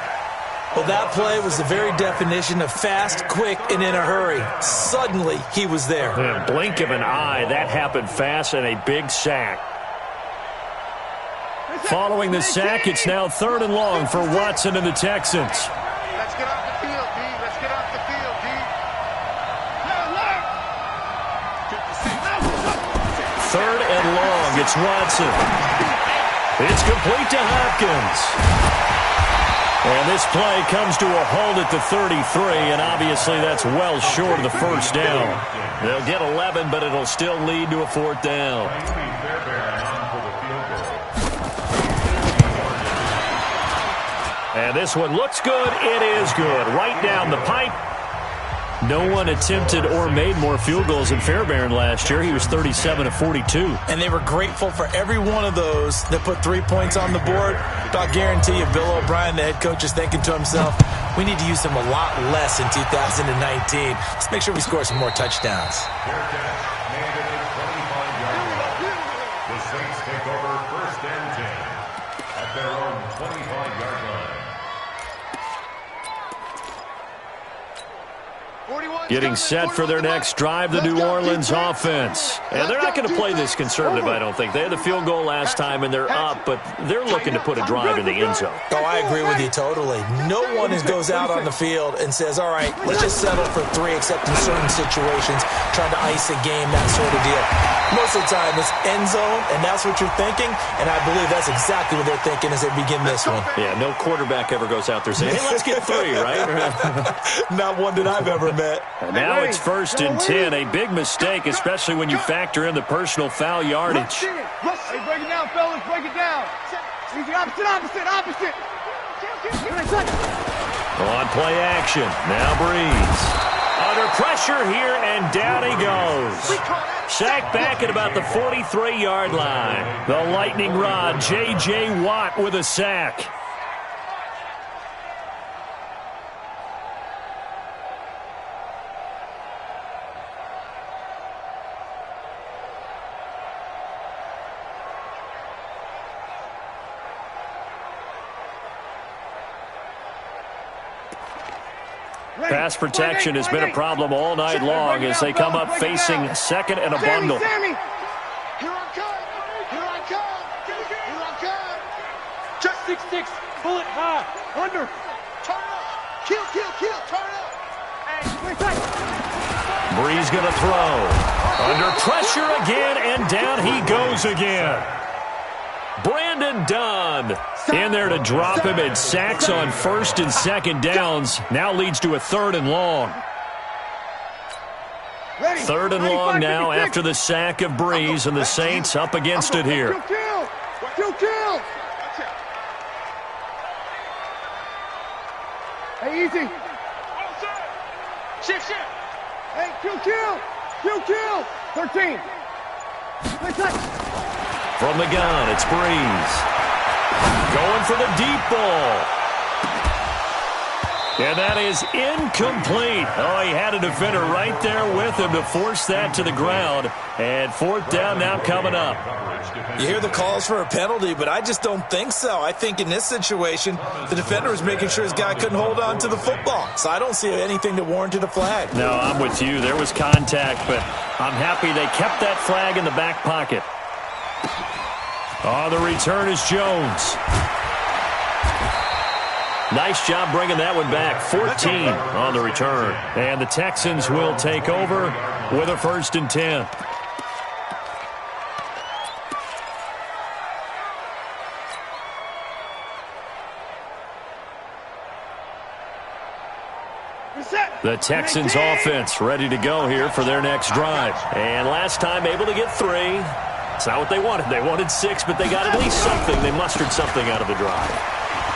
Well, that play was the very definition of fast, quick, and in a hurry. Suddenly, he was there. In a blink of an eye, that happened fast and a big sack. Following the sack, it's now 3rd and long for Watson and the Texans. Let's get off the field, D. Let's get off the field, D. 3rd and long, it's Watson. It's complete to Hopkins. And this play comes to a halt at the 33, and obviously that's well short of the 1st down. They'll get 11, but it'll still lead to a 4th down. And this one looks good. It is good. Right down the pipe. No one attempted or made more field goals than Fairbairn last year. He was 37 of 42. And they were grateful for every one of those that put 3 points on the board. But I'll guarantee you, Bill O'Brien, the head coach, is thinking to himself, we need to use them a lot less in 2019. Let's make sure we score some more touchdowns. The Saints take over 1st and 10 at their own 25-yard line. Getting set for their next drive, the New Orleans offense. And they're not going to play this conservative, I don't think. They had the field goal last time, and they're up, but they're looking to put a drive in the end zone. Oh, I agree with you totally. No one goes out on the field and says, all right, let's just settle for 3, except in certain situations, trying to ice a game, that sort of deal. Most of the time, it's end zone, and that's what you're thinking, and I believe that's exactly what they're thinking as they begin this one. Yeah, no quarterback ever goes out there saying, hey, let's get 3, right? Not one that I've ever met. And now it's 1st and 10, a big mistake, especially when you factor in the personal foul yardage. Hey, break it down, fellas, break it down. Opposite. On play action, now Breeze. Under pressure here, and down he goes. Sacked back at about the 43-yard line. The lightning rod, J.J. Watt with a sack. Pass protection has been a problem all night long as they come up facing second and a bundle. Here I come. Here I come. Here I come. Just 6-6. Pull it high. Under. Turn up. Kill. Turn up. Breeze going to throw. Under pressure again, and down he goes again. Brandon Dunn in there to drop him, and sacks on first and second downs. Now leads to a 3rd and long. 3rd and long now after the sack of Breeze, and the Saints up against it here. Kill. Hey, easy. Shift. Hey, kill. 13. From the gun, it's Breeze. Going for the deep ball. And that is incomplete. Oh, he had a defender right there with him to force that to the ground. And 4th down now coming up. You hear the calls for a penalty, but I just don't think so. I think in this situation, the defender was making sure his guy couldn't hold on to the football. So I don't see anything that warranted a flag. No, I'm with you. There was contact, but I'm happy they kept that flag in the back pocket. On the return is Jones. Nice job bringing that one back. 14 on the return. And the Texans will take over with a 1st and 10. The Texans offense ready to go here for their next drive. And last time able to get 3. It's not what they wanted. They wanted 6, but they got at least something. They mustered something out of the drive.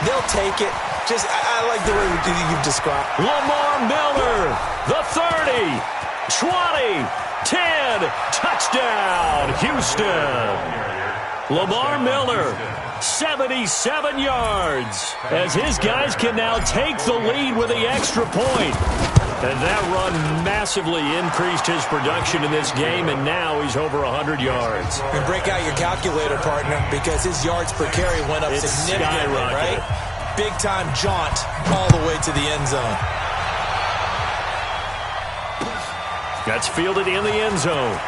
They'll take it. I like the way you've described. Lamar Miller, the 30, 20, 10, touchdown, Houston. Lamar Miller, 77 yards, as his guys can now take the lead with the extra point. And that run massively increased his production in this game, and now he's over 100 yards. And break out your calculator, partner, because his yards per carry went up significantly, right? Big-time jaunt all the way to the end zone. That's fielded in the end zone.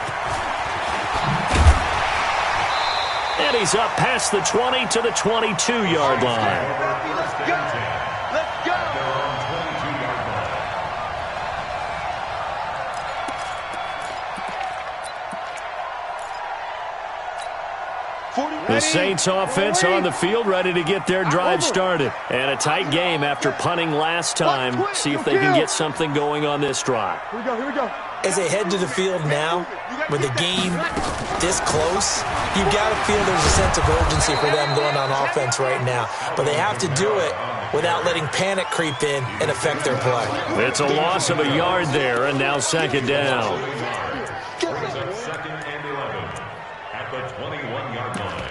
And he's up past the 20 to the 22-yard line. Let's go. The Saints offense on the field, ready to get their drive started. And a tight game after punting last time. See if they can get something going on this drive. Here we go. As they head to the field now, with the game this close, you've got to feel there's a sense of urgency for them going on offense right now. But they have to do it without letting panic creep in and affect their play. It's a loss of a yard there, and now 2nd down. Second and 11 at the 21-yard line.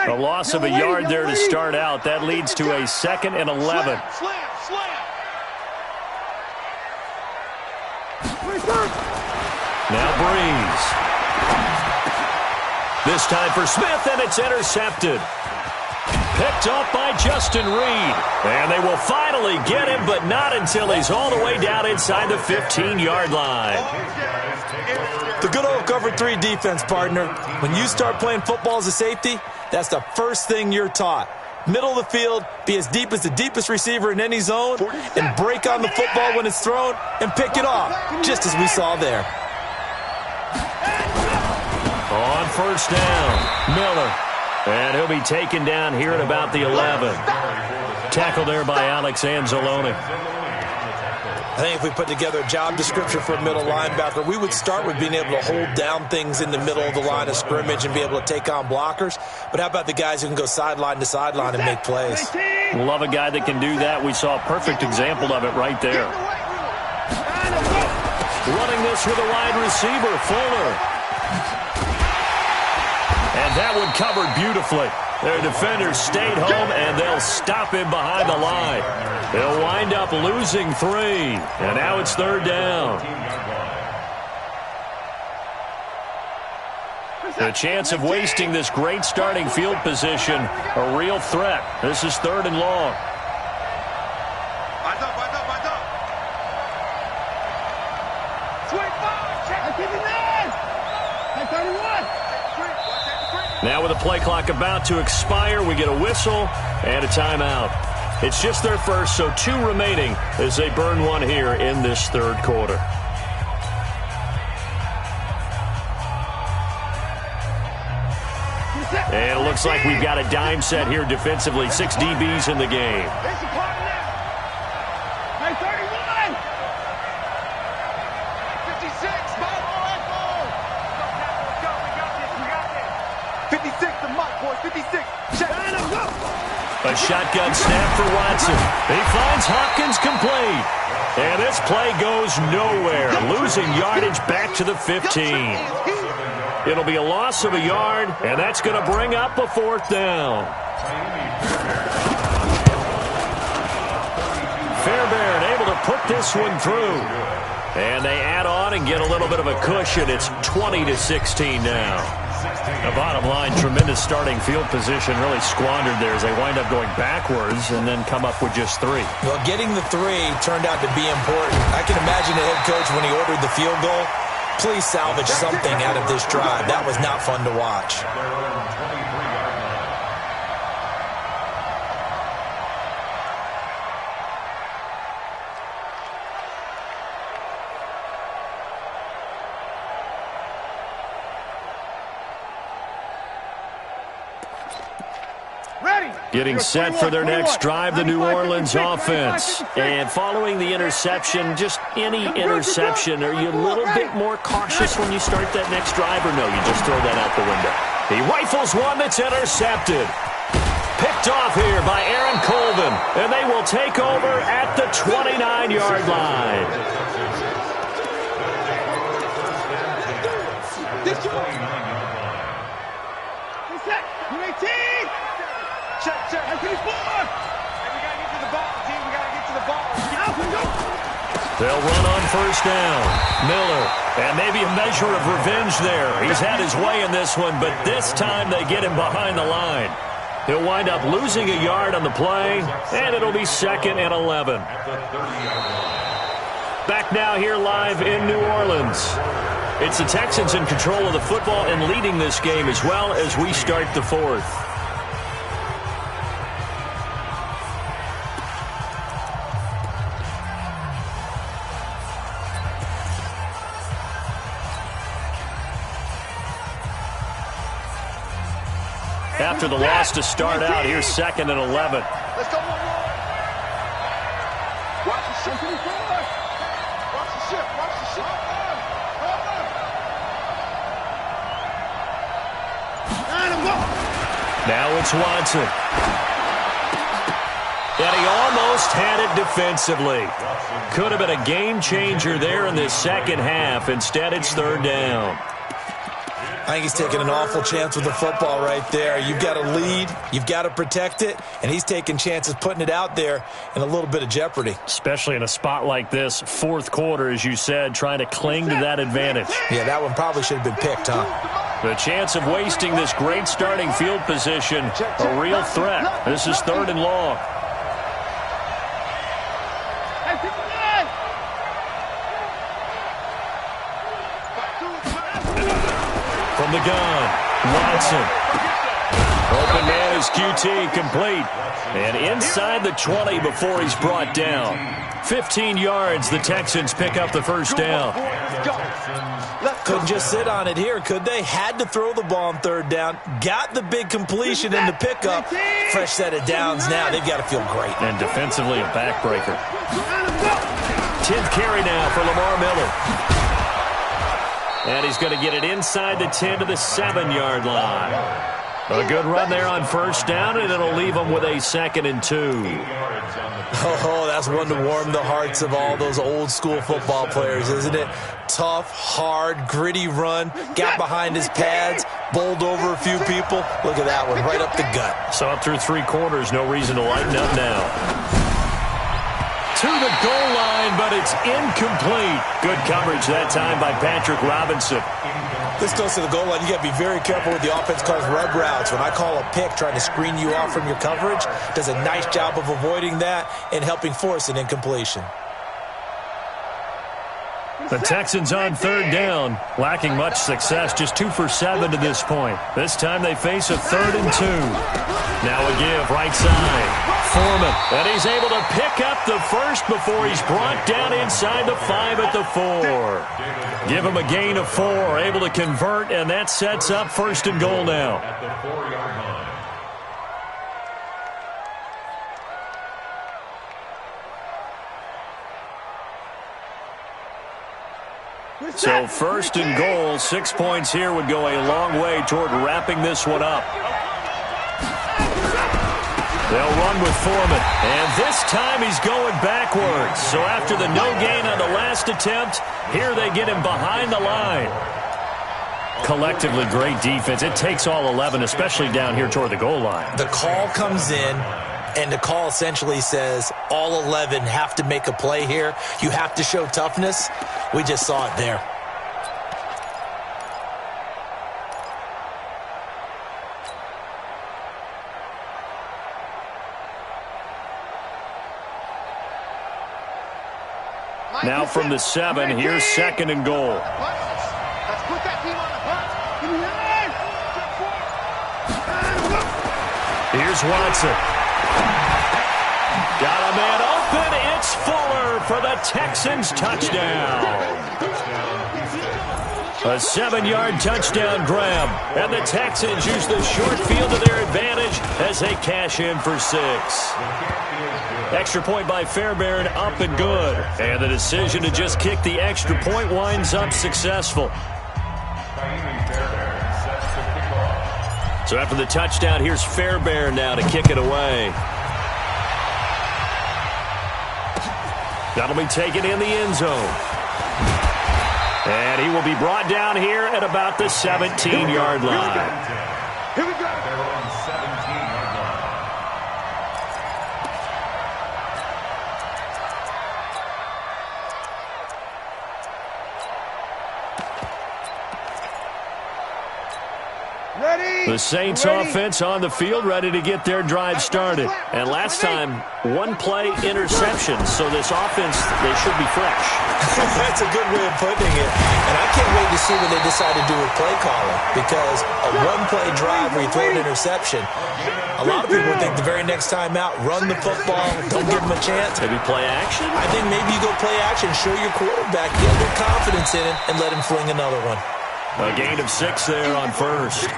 A loss of a yard there to start out. That leads to a 2nd and 11. Slam. Now Breeze. This time for Smith, and it's intercepted. Picked off by Justin Reed. And they will finally get him, but not until he's all the way down inside the 15-yard line. The good old cover 3 defense, partner. When you start playing football as a safety, that's the first thing you're taught. Middle of the field, be as deep as the deepest receiver in any zone, and break on the football when it's thrown and pick it off, just as we saw there. On 1st down, Miller. And he'll be taken down here at about the 11. Tackled there by Alex Anzalone. I think if we put together a job description for a middle linebacker, we would start with being able to hold down things in the middle of the line of scrimmage and be able to take on blockers. But how about the guys who can go sideline to sideline and make plays? Love a guy that can do that. We saw a perfect example of it right there. Running this with a wide receiver, Fuller. And that one covered beautifully. Their defenders stayed home, and they'll stop him behind the line. They'll wind up losing 3. And now it's 3rd down. The chance of wasting this great starting field position, a real threat. This is 3rd and long. Now with the play clock about to expire, we get a whistle and a timeout. It's just their first, so 2 remaining as they burn one here in this third quarter. And it looks like we've got a dime set here defensively. 6 DBs in the game. 56, the mark, boys, 56. A shotgun snap for Watson. He finds Hopkins complete. And this play goes nowhere. Losing yardage back to the 15. It'll be a loss of a yard, and that's going to bring up a 4th down. Fairbairn able to put this one through. And they add on and get a little bit of a cushion. It's 20-16 now. The bottom line, tremendous starting field position, really squandered there as they wind up going backwards and then come up with just 3. Well, getting the 3 turned out to be important. I can imagine the head coach when he ordered the field goal. Please salvage something out of this drive. That was not fun to watch. Getting set for their next drive, the New Orleans offense. And following the interception, just any interception, are you a little bit more cautious when you start that next drive, or no, you just throw that out the window? He rifles one that's intercepted. Picked off here by Aaron Colvin, and they will take over at the 29-yard line. Check. Hey, we got to get to the ball, team. We got to get to the ball. They'll run on 1st down. Miller, and maybe a measure of revenge there. He's had his way in this one, but this time they get him behind the line. He'll wind up losing a yard on the play, and it'll be 2nd and 11. Back now here live in New Orleans. It's the Texans in control of the football and leading this game as well as we start the 4th. After the loss to start out, here's 2nd and 11. Let's go, one more. Watch the shift. Watch the shift. Watch the shift. Now it's Watson. And he almost had it defensively. Could have been a game changer there in this second half. Instead, it's 3rd down. I think he's taking an awful chance with the football right there. You've got to lead, you've got to protect it, and he's taking chances putting it out there in a little bit of jeopardy. Especially in a spot like this, 4th quarter, as you said, trying to cling to that advantage. Yeah, that one probably should have been picked, huh? The chance of wasting this great starting field position, a real threat. This is 3rd and long. From the gun, Watson. Open man is QT, complete. And inside the 20 before he's brought down. 15 yards, the Texans pick up the 1st down. Couldn't just sit on it here, could they? Had to throw the ball on 3rd down. Got the big completion in the pickup. Fresh set of downs now. They've got to feel great. And defensively, a backbreaker. 10th carry now for Lamar Miller. And he's going to get it inside the 10 to the 7-yard line. A good run there on 1st down, and it'll leave them with a 2nd and 2. Oh, that's one to warm the hearts of all those old-school football players, isn't it? Tough, hard, gritty run. Got behind his pads, bowled over a few people. Look at that one, right up the gut. So up through 3 quarters, no reason to lighten up now. To the goal line, but it's incomplete. Good coverage that time by Patrick Robinson. This goes to the goal line. You got to be very careful with the offense calls rub routes. When I call a pick trying to screen you off from your coverage, does a nice job of avoiding that and helping force an incompletion. The Texans on third down, lacking much success, just 2 for 7 to this point. This time they face a 3rd and 2. Now a give, right side. Foreman, and he's able to pick up the first before he's brought down inside the 5 at the 4. Give him a gain of 4, able to convert, and that sets up 1st and goal now. At the 4-yard line. So 1st and goal, 6 points here would go a long way toward wrapping this one up. They'll run with Foreman, and this time he's going backwards. So after the no gain on the last attempt, here they get him behind the line. Collectively, great defense. It takes all 11, especially down here toward the goal line. The call comes in, and the call essentially says all 11 have to make a play here. You have to show toughness. We just saw it there. Now from the 7, here's 2nd and goal. Let's put that team on the punt. Here's Watson. Got a man open. It's Fuller for the Texans touchdown. A 7-yard touchdown grab. And the Texans use the short field to their advantage as they cash in for 6. Extra point by Fairbairn, up and good. And the decision to just kick the extra point winds up successful. So after the touchdown, here's Fairbairn now to kick it away. That'll be taken in the end zone. And he will be brought down here at about the 17-yard line. Here we go. They're on 17-yard line. Ready? The Saints offense on the field, ready to get their drive started. And last time, 1-play interception. So this offense, they should be fresh. That's a good way of putting it. And I can't wait to see what they decide to do with play calling. Because a 1-play drive where you throw an interception, a lot of people think the very next time out, run the football, don't give them a chance. Maybe play action? I think maybe you go play action, show your quarterback, get a little confidence in it, and let him fling another one. A gain of 6 there on first.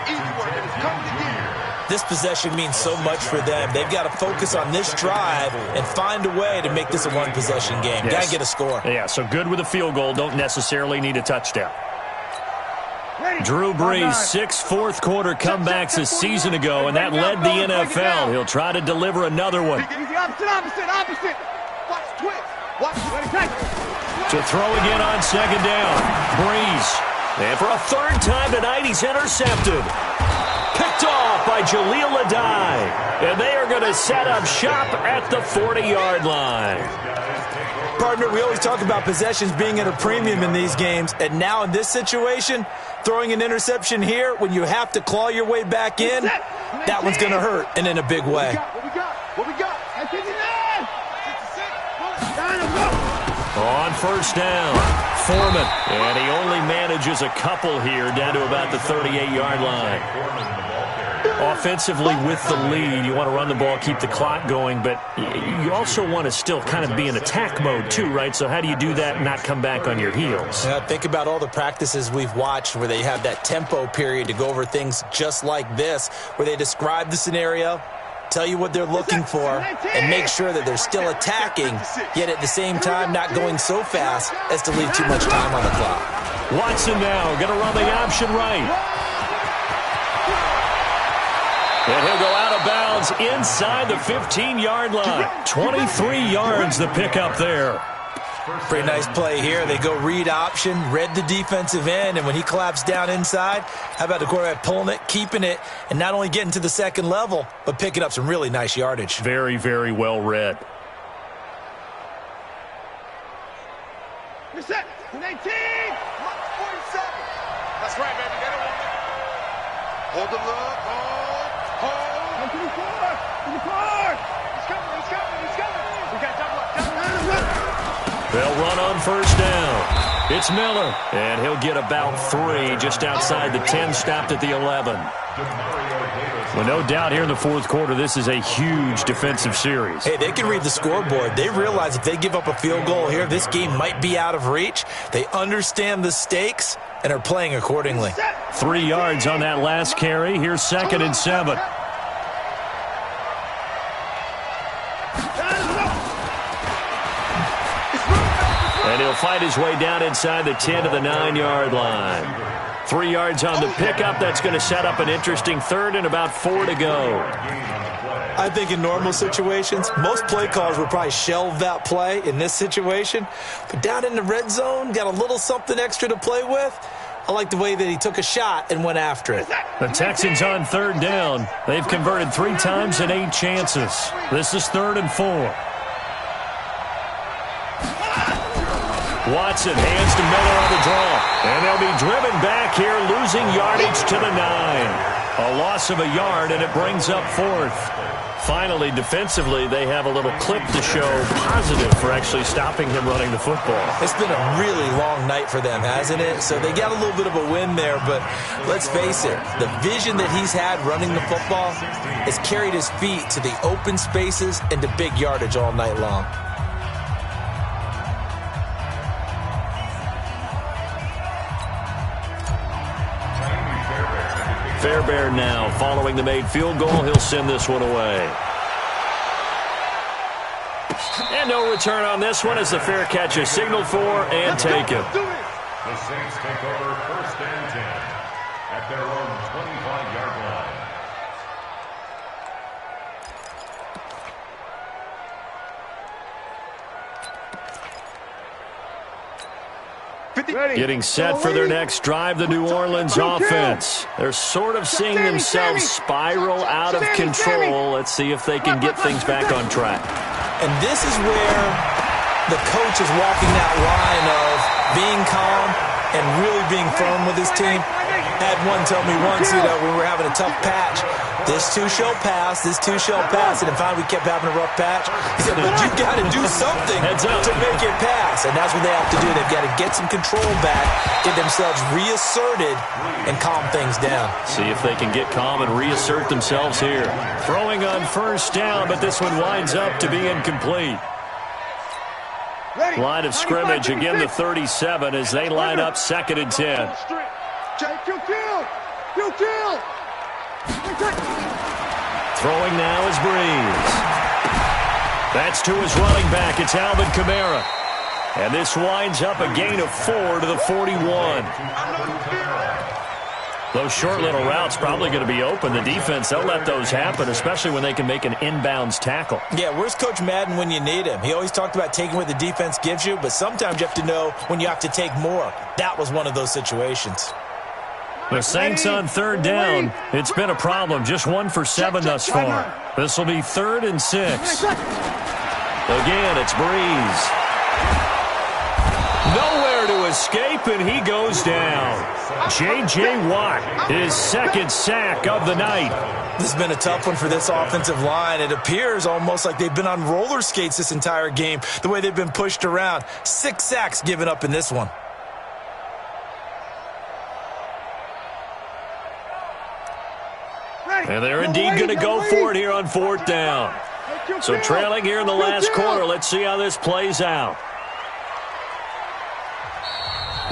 This possession means so much for them. They've got to focus on this drive and find a way to make this a one-possession game. Yes. Got to get a score. Yeah, so good with a field goal. Don't necessarily need a touchdown. Drew Brees, 6 fourth-quarter comebacks a season ago, and that led the NFL. He'll try to deliver another one. Opposite. Watch twist. Watch. To throw again on 2nd down. Brees. And for a 3rd time tonight, he's intercepted. Picked off by Jaleel Adai. And they are going to set up shop at the 40-yard line. Partner, we always talk about possessions being at a premium in these games. And now in this situation, throwing an interception here when you have to claw your way back in, that one's going to hurt, and in a big way. What we got? On 1st down, Foreman. And he only manages a couple here down to about the 38-yard line. Offensively with the lead, you want to run the ball, keep the clock going, but you also want to still kind of be in attack mode too, right? So how do you do that and not come back on your heels? Yeah, think about all the practices we've watched where they have that tempo period to go over things just like this, where they describe the scenario, tell you what they're looking for, and make sure that they're still attacking, yet at the same time not going so fast as to leave too much time on the clock. Watson now going to run the option right. And he'll go out of bounds inside the 15-yard line. 23 yards the pickup there. Pretty nice play here. They go read option, read the defensive end, and when he collapsed down inside, how about the quarterback pulling it, keeping it, and not only getting to the 2nd level, but picking up some really nice yardage. Very, very well read. You're set. 19. 47. That's right, baby. They don't want it. Hold the look. Hold. To the forward. He's coming. We got double up. They'll run on 1st down. It's Miller, and he'll get about 3 just outside the 10, stopped at the 11. Well, no doubt here in the fourth quarter, this is a huge defensive series. Hey, they can read the scoreboard. They realize if they give up a field goal here, this game might be out of reach. They understand the stakes and are playing accordingly. 3 yards on that last carry. Here's 2nd and 7. And he'll fight his way down inside the 10 to the 9-yard line. 3 yards on the pickup. That's going to set up an interesting 3rd and about 4 to go. I think in normal situations, most play callers would probably shelve that play in this situation. But down in the red zone, got a little something extra to play with. I like the way that he took a shot and went after it. The Texans on 3rd down. They've converted 3 times in 8 chances. This is 3rd and 4. Watson hands to Miller on the draw. And they'll be driven back here, losing yardage to the 9. A loss of a yard, and it brings up 4th. Finally, defensively, they have a little clip to show positive for actually stopping him running the football. It's been a really long night for them, hasn't it? So they got a little bit of a win there, but let's face it, the vision that he's had running the football has carried his feet to the open spaces and to big yardage all night long. Fairbairn now following the made field goal. He'll send this one away. And no return on this one as the fair catch is signaled for and taken. The Saints take over 1st and 10 at their own 25-yard line. Getting set for their next drive, the New Orleans offense. They're sort of seeing themselves spiral out of control. Let's see if they can get things back on track. And this is where the coach is walking that line of being calm and really being firm with his team. Had one tell me once, when we were having a tough patch, this too shall pass, this too shall pass. And then finally we kept having a rough patch. He said, but you got to do something to make it pass. And that's what they have to do. They've got to get some control back, get themselves reasserted, and calm things down. See if they can get calm and reassert themselves here. Throwing on 1st down, but this one winds up to be incomplete. Line of scrimmage, again the 37 as they line up 2nd and 10. Throwing now is Breeze. That's to his running back. It's Alvin Kamara. And this winds up a gain of 4 to the 41. Those short little routes probably going to be open. The defense, they'll let those happen, especially when they can make an inbounds tackle. Yeah, where's Coach Madden when you need him? He always talked about taking what the defense gives you, but sometimes you have to know when you have to take more. That was one of those situations. The Saints on 3rd down. It's been a problem. Just 1 for 7 thus far. This will be 3rd and 6. Again, it's Breeze. Nowhere to escape, and he goes down. J.J. Watt, his 2nd sack of the night. This has been a tough one for this offensive line. It appears almost like they've been on roller skates this entire game, the way they've been pushed around. 6 sacks given up in this one. And they're indeed going to go for it here on 4th down. So trailing here in the last quarter. Let's see how this plays out.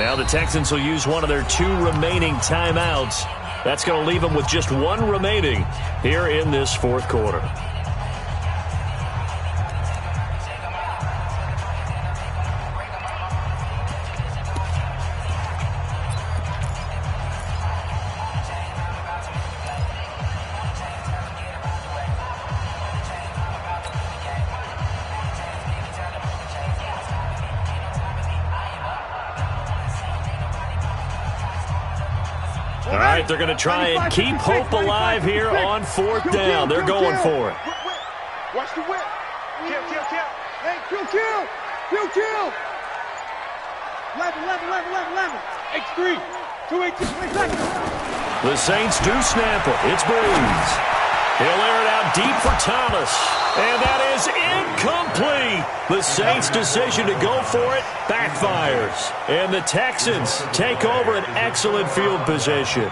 Now the Texans will use one of their 2 remaining timeouts. That's going to leave them with just 1 remaining here in this 4th quarter. All right, they're going to try and keep hope alive here on 4th down. They're going for it. Watch the whip. Kill. Hey, kill. 11. X3. 2-8-6. The Saints do snap it. It's Breeze. He'll air it out deep for Thomas. And that is incomplete. The Saints' decision to go for it backfires. And the Texans take over an excellent field position.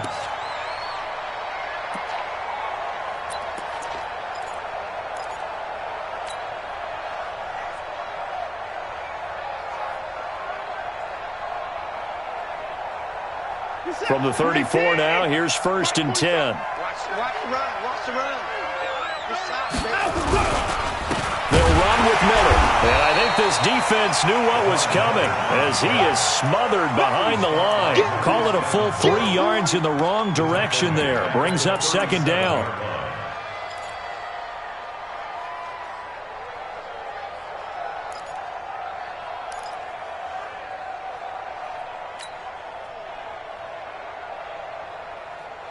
From the 34 now, here's 1st and 10. Watch the run. Watch the run. They'll run with Miller. And I think this defense knew what was coming as he is smothered behind the line. Call it a full 3 yards in the wrong direction there. Brings up 2nd down.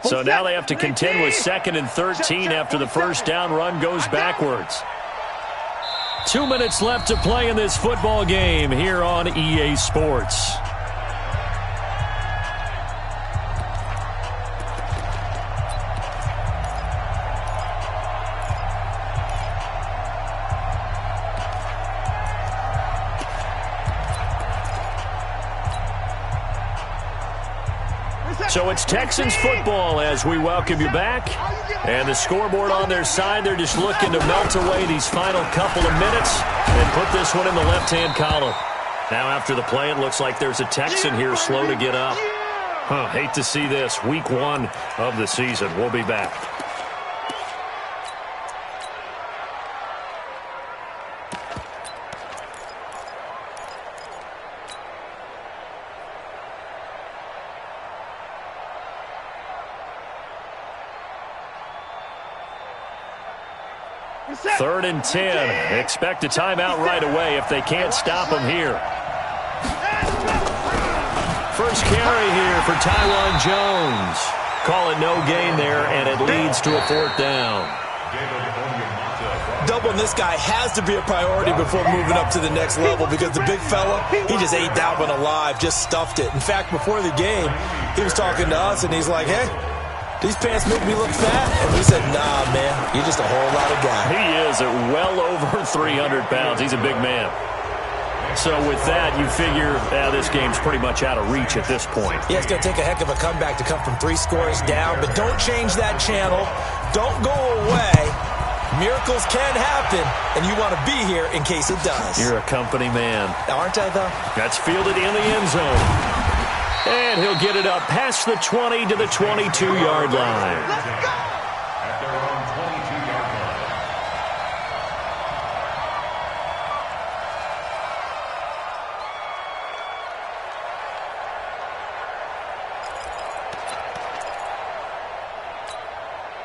So now they have to contend with 2nd and 13 after the first down run goes backwards. 2 minutes left to play in this football game here on EA Sports. So it's Texans football as we welcome you back. And the scoreboard on their side, they're just looking to melt away these final couple of minutes and put this one in the left-hand column. Now after the play, it looks like there's a Texan here slow to get up. Hate to see this. Week 1 of the season. We'll be back. Third and 10. Expect a timeout right away if they can't stop them here. First carry here for Tywan Jones. Call it no gain there, and it leads to a 4th down. Doubling this guy has to be a priority before moving up to the next level because the big fella, he just ate that one alive, just stuffed it. In fact, before the game, he was talking to us, and he's like, hey, these pants make me look fat? And we said, nah, man, you're just a whole lot of guy. He is at well over 300 pounds. He's a big man. So with that, you figure this game's pretty much out of reach at this point. Yeah, it's going to take a heck of a comeback to come from 3 scores down, but don't change that channel. Don't go away. Miracles can happen, and you want to be here in case it does. You're a company man. Aren't I, though? That's fielded in the end zone. And he'll get it up past the 20 to the 22-yard line. Let's go! At their own 22-yard line.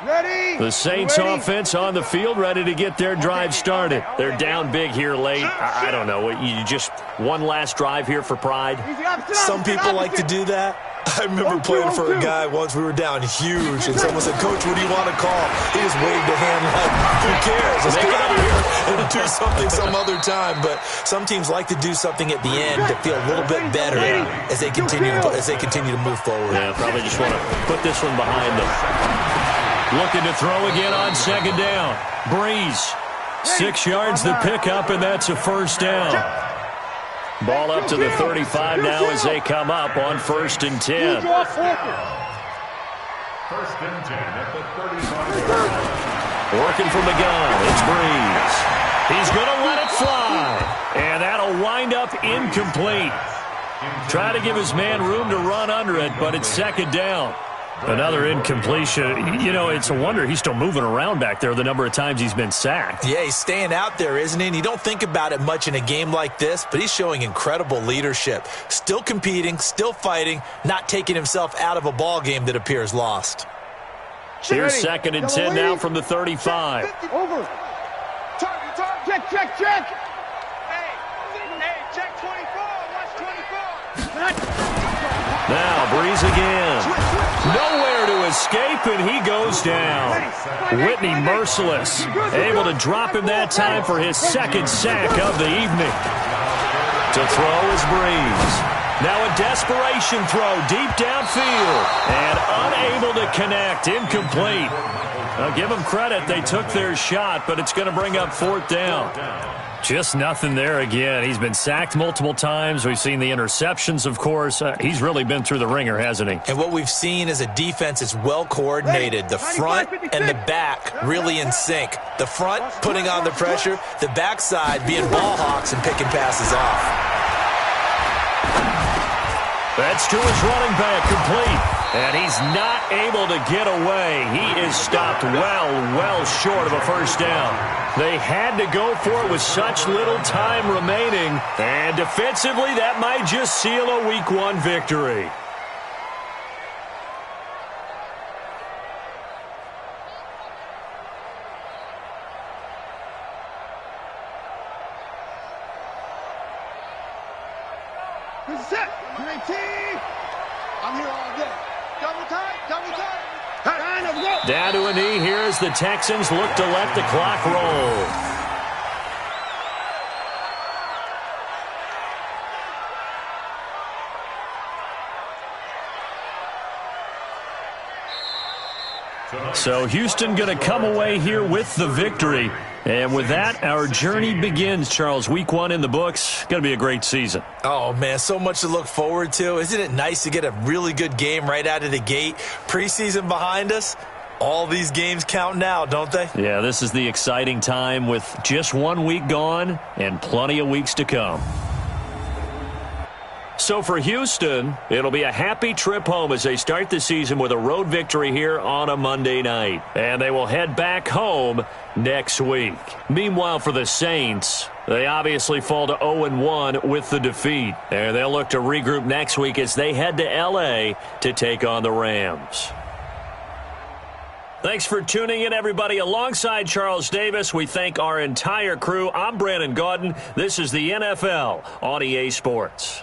Ready? The Saints offense on the field, ready to get their drive started. They're down big here late. I don't know. You just one last drive here for pride? Some people like to do that. I remember playing for a guy once. We were down huge, and someone said, Coach, what do you want to call? He just waved a hand like, who cares? Let's get out of here and do something some other time. But some teams like to do something at the end to feel a little bit better as they continue to move forward. Yeah, probably just want to put this one behind them. Looking to throw again on 2nd down. Breeze. 6 yards the pickup, and that's a 1st down. Ball up to the 35 now as they come up on 1st and 10. 1st and 10 at the 35-yard line. Working from the gun, it's Breeze. He's going to let it fly, and that'll wind up incomplete. Try to give his man room to run under it, but it's 2nd down. Another incompletion. You know, it's a wonder he's still moving around back there the number of times he's been sacked. Yeah, he's staying out there, isn't he? And you don't think about it much in a game like this, but he's showing incredible leadership. Still competing, still fighting, not taking himself out of a ball game that appears lost. Here's 2nd and 10 now from the 35. Over. Check. Hey, check 24. Watch 24. Now, Breeze again. Nowhere to escape, and he goes down. Whitney merciless. Able to drop him that time for his 2nd sack of the evening. To throw is Breeze. Now a desperation throw deep downfield and unable to connect. Incomplete. I'll give them credit. They took their shot, but it's going to bring up 4th down. Just nothing there again. He's been sacked multiple times. We've seen the interceptions, of course. He's really been through the ringer, hasn't he? And what we've seen is a defense is well coordinated. The front and the back really in sync. The front putting on the pressure, the backside being ball hawks and picking passes off. That's to his running back, complete. And he's not able to get away. He is stopped well short of a first down. They had to go for it with such little time remaining. And defensively, that might just seal a Week 1 victory. Set. 19. I'm here all day. Double time. Double time. Down to a knee here as the Texans look to let the clock roll. So Houston going to come away here with the victory. And with that, our journey begins, Charles. Week 1 in the books. Going to be a great season. Oh, man, so much to look forward to. Isn't it nice to get a really good game right out of the gate? Preseason behind us. All these games count now, don't they? Yeah, this is the exciting time with just 1 week gone and plenty of weeks to come. So for Houston, it'll be a happy trip home as they start the season with a road victory here on a Monday night. And they will head back home next week. Meanwhile, for the Saints, they obviously fall to 0-1 with the defeat. And they'll look to regroup next week as they head to L.A. to take on the Rams. Thanks for tuning in, everybody. Alongside Charles Davis, we thank our entire crew. I'm Brandon Gaudin. This is the NFL on EA Sports.